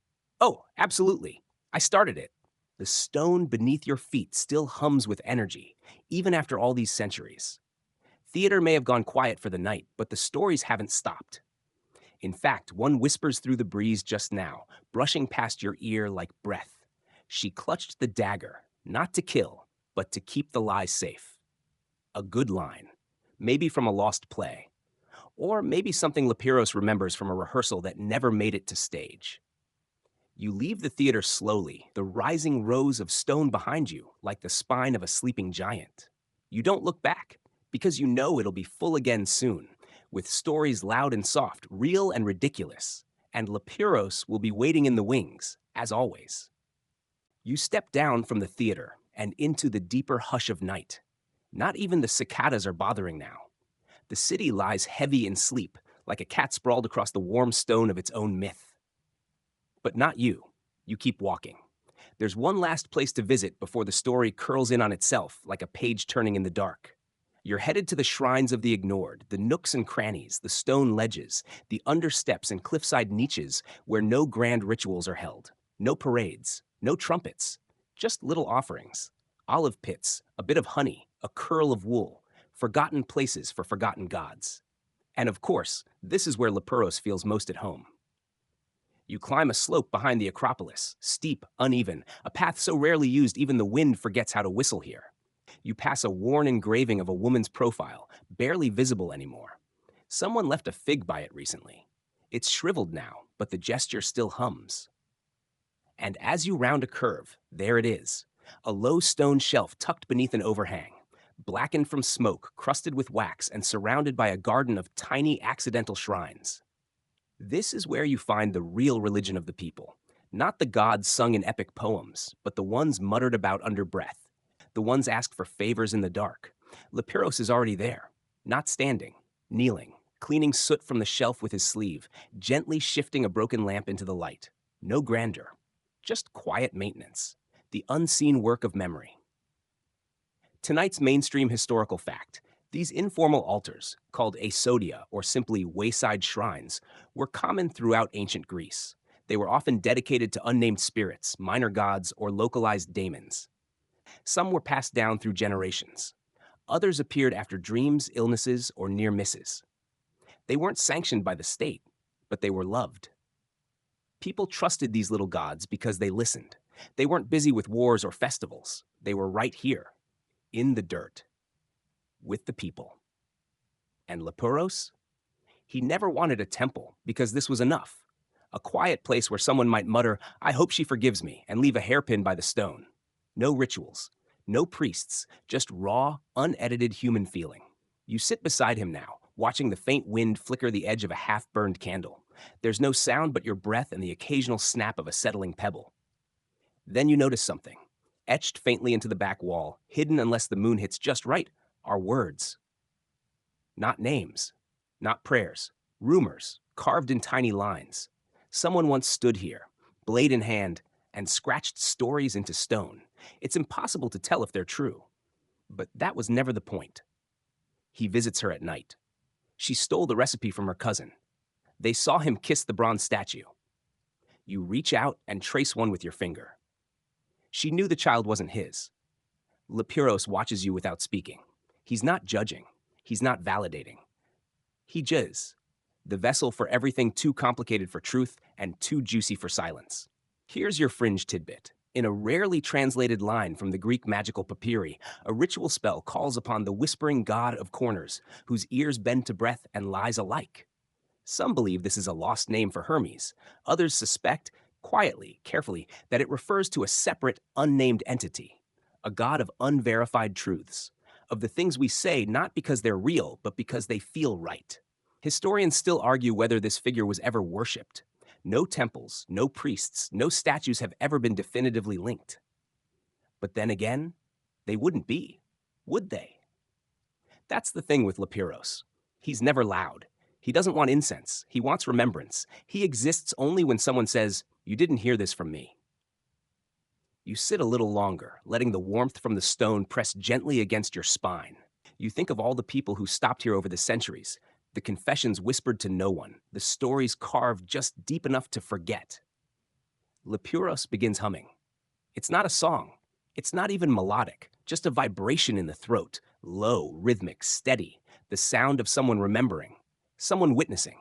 "Oh, absolutely. I started it." The stone beneath your feet still hums with energy, even after all these centuries. Theater may have gone quiet for the night, but the stories haven't stopped. In fact, one whispers through the breeze just now, brushing past your ear like breath. She clutched the dagger, not to kill, but to keep the lie safe. A good line, maybe from a lost play, or maybe something Lepiros remembers from a rehearsal that never made it to stage. You leave the theater slowly, the rising rows of stone behind you, like the spine of a sleeping giant. You don't look back, because you know it'll be full again soon, with stories loud and soft, real and ridiculous, and Lepiros will be waiting in the wings, as always. You step down from the theater and into the deeper hush of night. Not even the cicadas are bothering now. The city lies heavy in sleep, like a cat sprawled across the warm stone of its own myth. But not you. You keep walking. There's one last place to visit before the story curls in on itself like a page turning in the dark. You're headed to the shrines of the ignored, the nooks and crannies, the stone ledges, the understeps and cliffside niches where no grand rituals are held, no parades, no trumpets, just little offerings. olive pits, a bit of honey, a curl of wool, forgotten places for forgotten gods. And of course, this is where Lepuros feels most at home. You climb a slope behind the Acropolis, steep, uneven, a path so rarely used even the wind forgets how to whistle here. You pass a worn engraving of a woman's profile, barely visible anymore. Someone left a fig by it recently. It's shriveled now, but the gesture still hums. And as you round a curve, there it is, a low stone shelf tucked beneath an overhang, blackened from smoke, crusted with wax, and surrounded by a garden of tiny accidental shrines. This is where you find the real religion of the people, not the gods sung in epic poems, but the ones muttered about under breath, the ones asked for favors in the dark. Lepiros is already there, not standing, kneeling, cleaning soot from the shelf with his sleeve, gently shifting a broken lamp into the light. No grandeur, just quiet maintenance, the unseen work of memory. Tonight's mainstream historical fact: these informal altars, called asodia or simply wayside shrines, were common throughout ancient Greece. They were often dedicated to unnamed spirits, minor gods, or localized daemons. Some were passed down through generations. Others appeared after dreams, illnesses, or near misses. They weren't sanctioned by the state, but they were loved. People trusted these little gods because they listened. They weren't busy with wars or festivals. They were right here, in the dirt, with the people. And Lepuros? He never wanted a temple because this was enough. A quiet place where someone might mutter, "I hope she forgives me," and leave a hairpin by the stone. No rituals, no priests, just raw, unedited human feeling. You sit beside him now, watching the faint wind flicker the edge of a half-burned candle. There's no sound but your breath and the occasional snap of a settling pebble. Then you notice something. Etched faintly into the back wall, hidden unless the moon hits just right, are words. Not names, not prayers, rumors, carved in tiny lines. Someone once stood here, blade in hand, and scratched stories into stone. It's impossible to tell if they're true. But that was never the point. He visits her at night. She stole the recipe from her cousin. They saw him kiss the bronze statue. You reach out and trace one with your finger. She knew the child wasn't his. Lepiros watches you without speaking. He's not judging. He's not validating. He jizz, the vessel for everything too complicated for truth and too juicy for silence. Here's your fringe tidbit. In a rarely translated line from the Greek magical papyri, a ritual spell calls upon the whispering god of corners, whose ears bend to breath and lies alike. Some believe this is a lost name for Hermes. Others suspect, quietly, carefully, that it refers to a separate, unnamed entity, a god of unverified truths, of the things we say not because they're real, but because they feel right. Historians still argue whether this figure was ever worshipped. No temples, no priests, no statues have ever been definitively linked. But then again, they wouldn't be, would they? That's the thing with Lepiros. He's never loud. He doesn't want incense. He wants remembrance. He exists only when someone says, "You didn't hear this from me." You sit a little longer, letting the warmth from the stone press gently against your spine. You think of all the people who stopped here over the centuries, the confessions whispered to no one, the stories carved just deep enough to forget. Lepuros begins humming. It's not a song. It's not even melodic, just a vibration in the throat, low, rhythmic, steady, the sound of someone remembering, someone witnessing.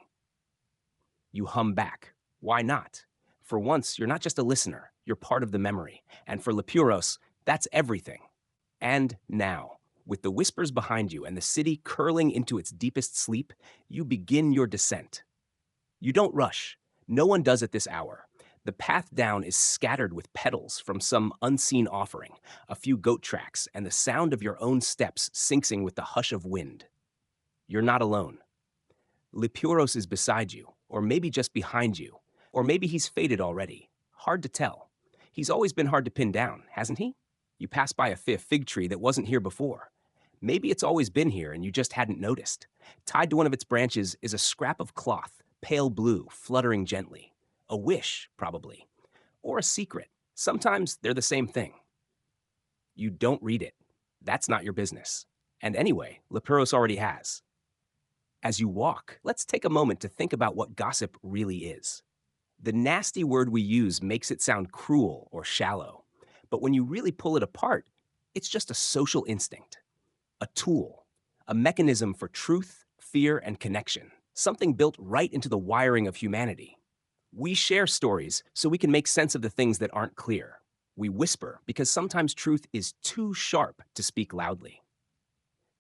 You hum back. Why not? For once, you're not just a listener, you're part of the memory. And for Lepuros, that's everything. And now, with the whispers behind you and the city curling into its deepest sleep, you begin your descent. You don't rush. No one does at this hour. The path down is scattered with petals from some unseen offering, a few goat tracks, and the sound of your own steps syncing with the hush of wind. You're not alone. Lepuros is beside you, or maybe just behind you, or maybe he's faded already. Hard to tell. He's always been hard to pin down, hasn't he? You pass by a fig tree that wasn't here before. Maybe it's always been here and you just hadn't noticed. Tied to one of its branches is a scrap of cloth, pale blue, fluttering gently. A wish, probably. Or a secret. Sometimes they're the same thing. You don't read it. That's not your business. And anyway, Lepiros already has. As you walk, let's take a moment to think about what gossip really is. The nasty word we use makes it sound cruel or shallow. But when you really pull it apart, It's just a social instinct, a tool, a mechanism for truth, fear, and connection, something built right into the wiring of humanity. We share stories so we can make sense of the things that aren't clear. We whisper because sometimes truth is too sharp to speak loudly.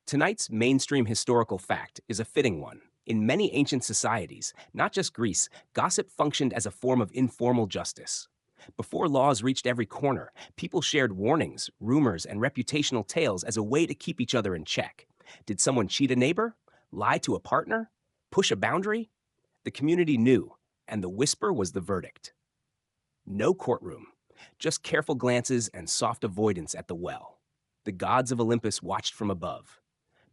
Tonight's mainstream historical fact is a fitting one. In many ancient societies, not just Greece, gossip functioned as a form of informal justice. Before laws reached every corner, people shared warnings, rumors, and reputational tales as a way to keep each other in check. Did someone cheat a neighbor? Lie to a partner? Push a boundary? The community knew, and the whisper was the verdict. No courtroom, just careful glances and soft avoidance at the well. The gods of Olympus watched from above.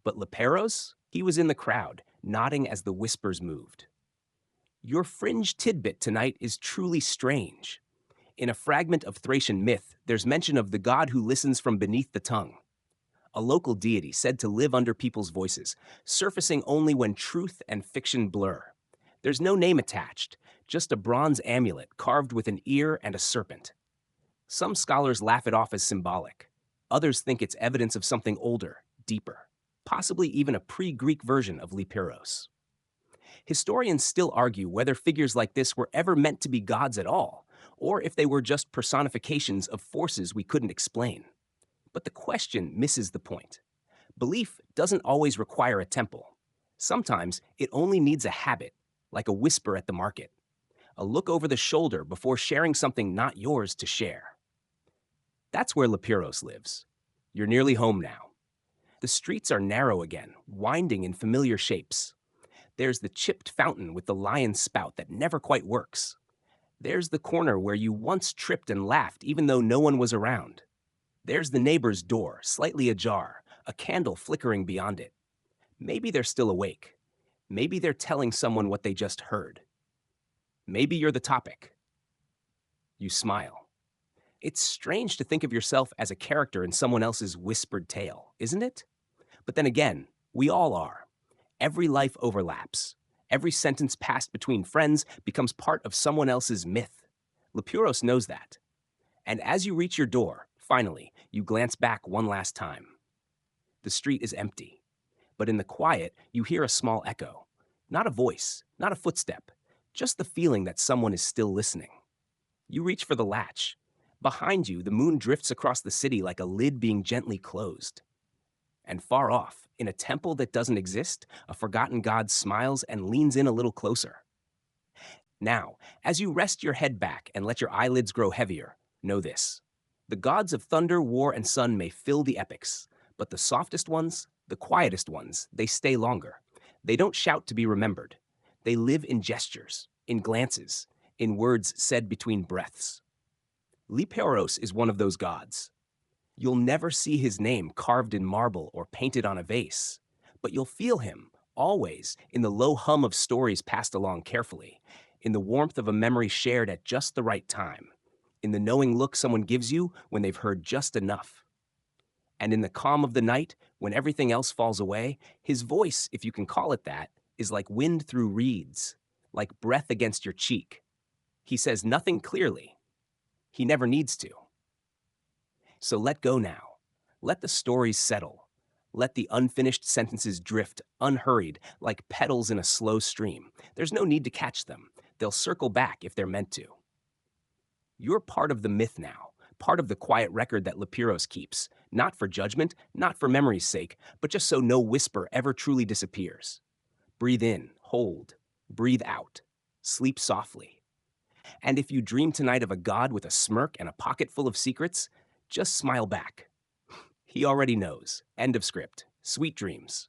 But Leperos, he was in the crowd, nodding as the whispers moved. Your fringe tidbit tonight is truly strange. In a fragment of Thracian myth, there's mention of the god who listens from beneath the tongue, a local deity said to live under people's voices, surfacing only when truth and fiction blur. There's no name attached, just a bronze amulet carved with an ear and a serpent. Some scholars laugh it off as symbolic. Others think it's evidence of something older, deeper, possibly even a pre-Greek version of Lepiros. Historians still argue whether figures like this were ever meant to be gods at all, or if they were just personifications of forces we couldn't explain. But the question misses the point. Belief doesn't always require a temple. Sometimes it only needs a habit, like a whisper at the market, a look over the shoulder before sharing something not yours to share. That's where Lepiros lives. You're nearly home now. The streets are narrow again, winding in familiar shapes. There's the chipped fountain with the lion's spout that never quite works. There's the corner where you once tripped and laughed even though no one was around. There's the neighbor's door, slightly ajar, a candle flickering beyond it. Maybe they're still awake. Maybe they're telling someone what they just heard. Maybe you're the topic. You smile. It's strange to think of yourself as a character in someone else's whispered tale, isn't it? But then again, we all are. Every life overlaps. Every sentence passed between friends becomes part of someone else's myth. Lepiros knows that. And as you reach your door, finally, you glance back one last time. The street is empty. But in the quiet, you hear a small echo. Not a voice, not a footstep, just the feeling that someone is still listening. You reach for the latch. Behind you, the moon drifts across the city like a lid being gently closed. And far off, in a temple that doesn't exist, a forgotten god smiles and leans in a little closer. Now, as you rest your head back and let your eyelids grow heavier, know this. The gods of thunder, war, and sun may fill the epics, but the softest ones, the quietest ones, they stay longer. They don't shout to be remembered. They live in gestures, in glances, in words said between breaths. Lepiros is one of those gods. You'll never see his name carved in marble or painted on a vase, but you'll feel him, always, in the low hum of stories passed along carefully, in the warmth of a memory shared at just the right time, in the knowing look someone gives you when they've heard just enough. And in the calm of the night, when everything else falls away, his voice, if you can call it that, is like wind through reeds, like breath against your cheek. He says nothing clearly. He never needs to. So let go now. Let the stories settle. Let the unfinished sentences drift, unhurried, like petals in a slow stream. There's no need to catch them. They'll circle back if they're meant to. You're part of the myth now, part of the quiet record that Lepiros keeps, not for judgment, not for memory's sake, but just so no whisper ever truly disappears. Breathe in, hold, breathe out, sleep softly. And if you dream tonight of a god with a smirk and a pocket full of secrets, just smile back. He already knows. End of script. Sweet dreams.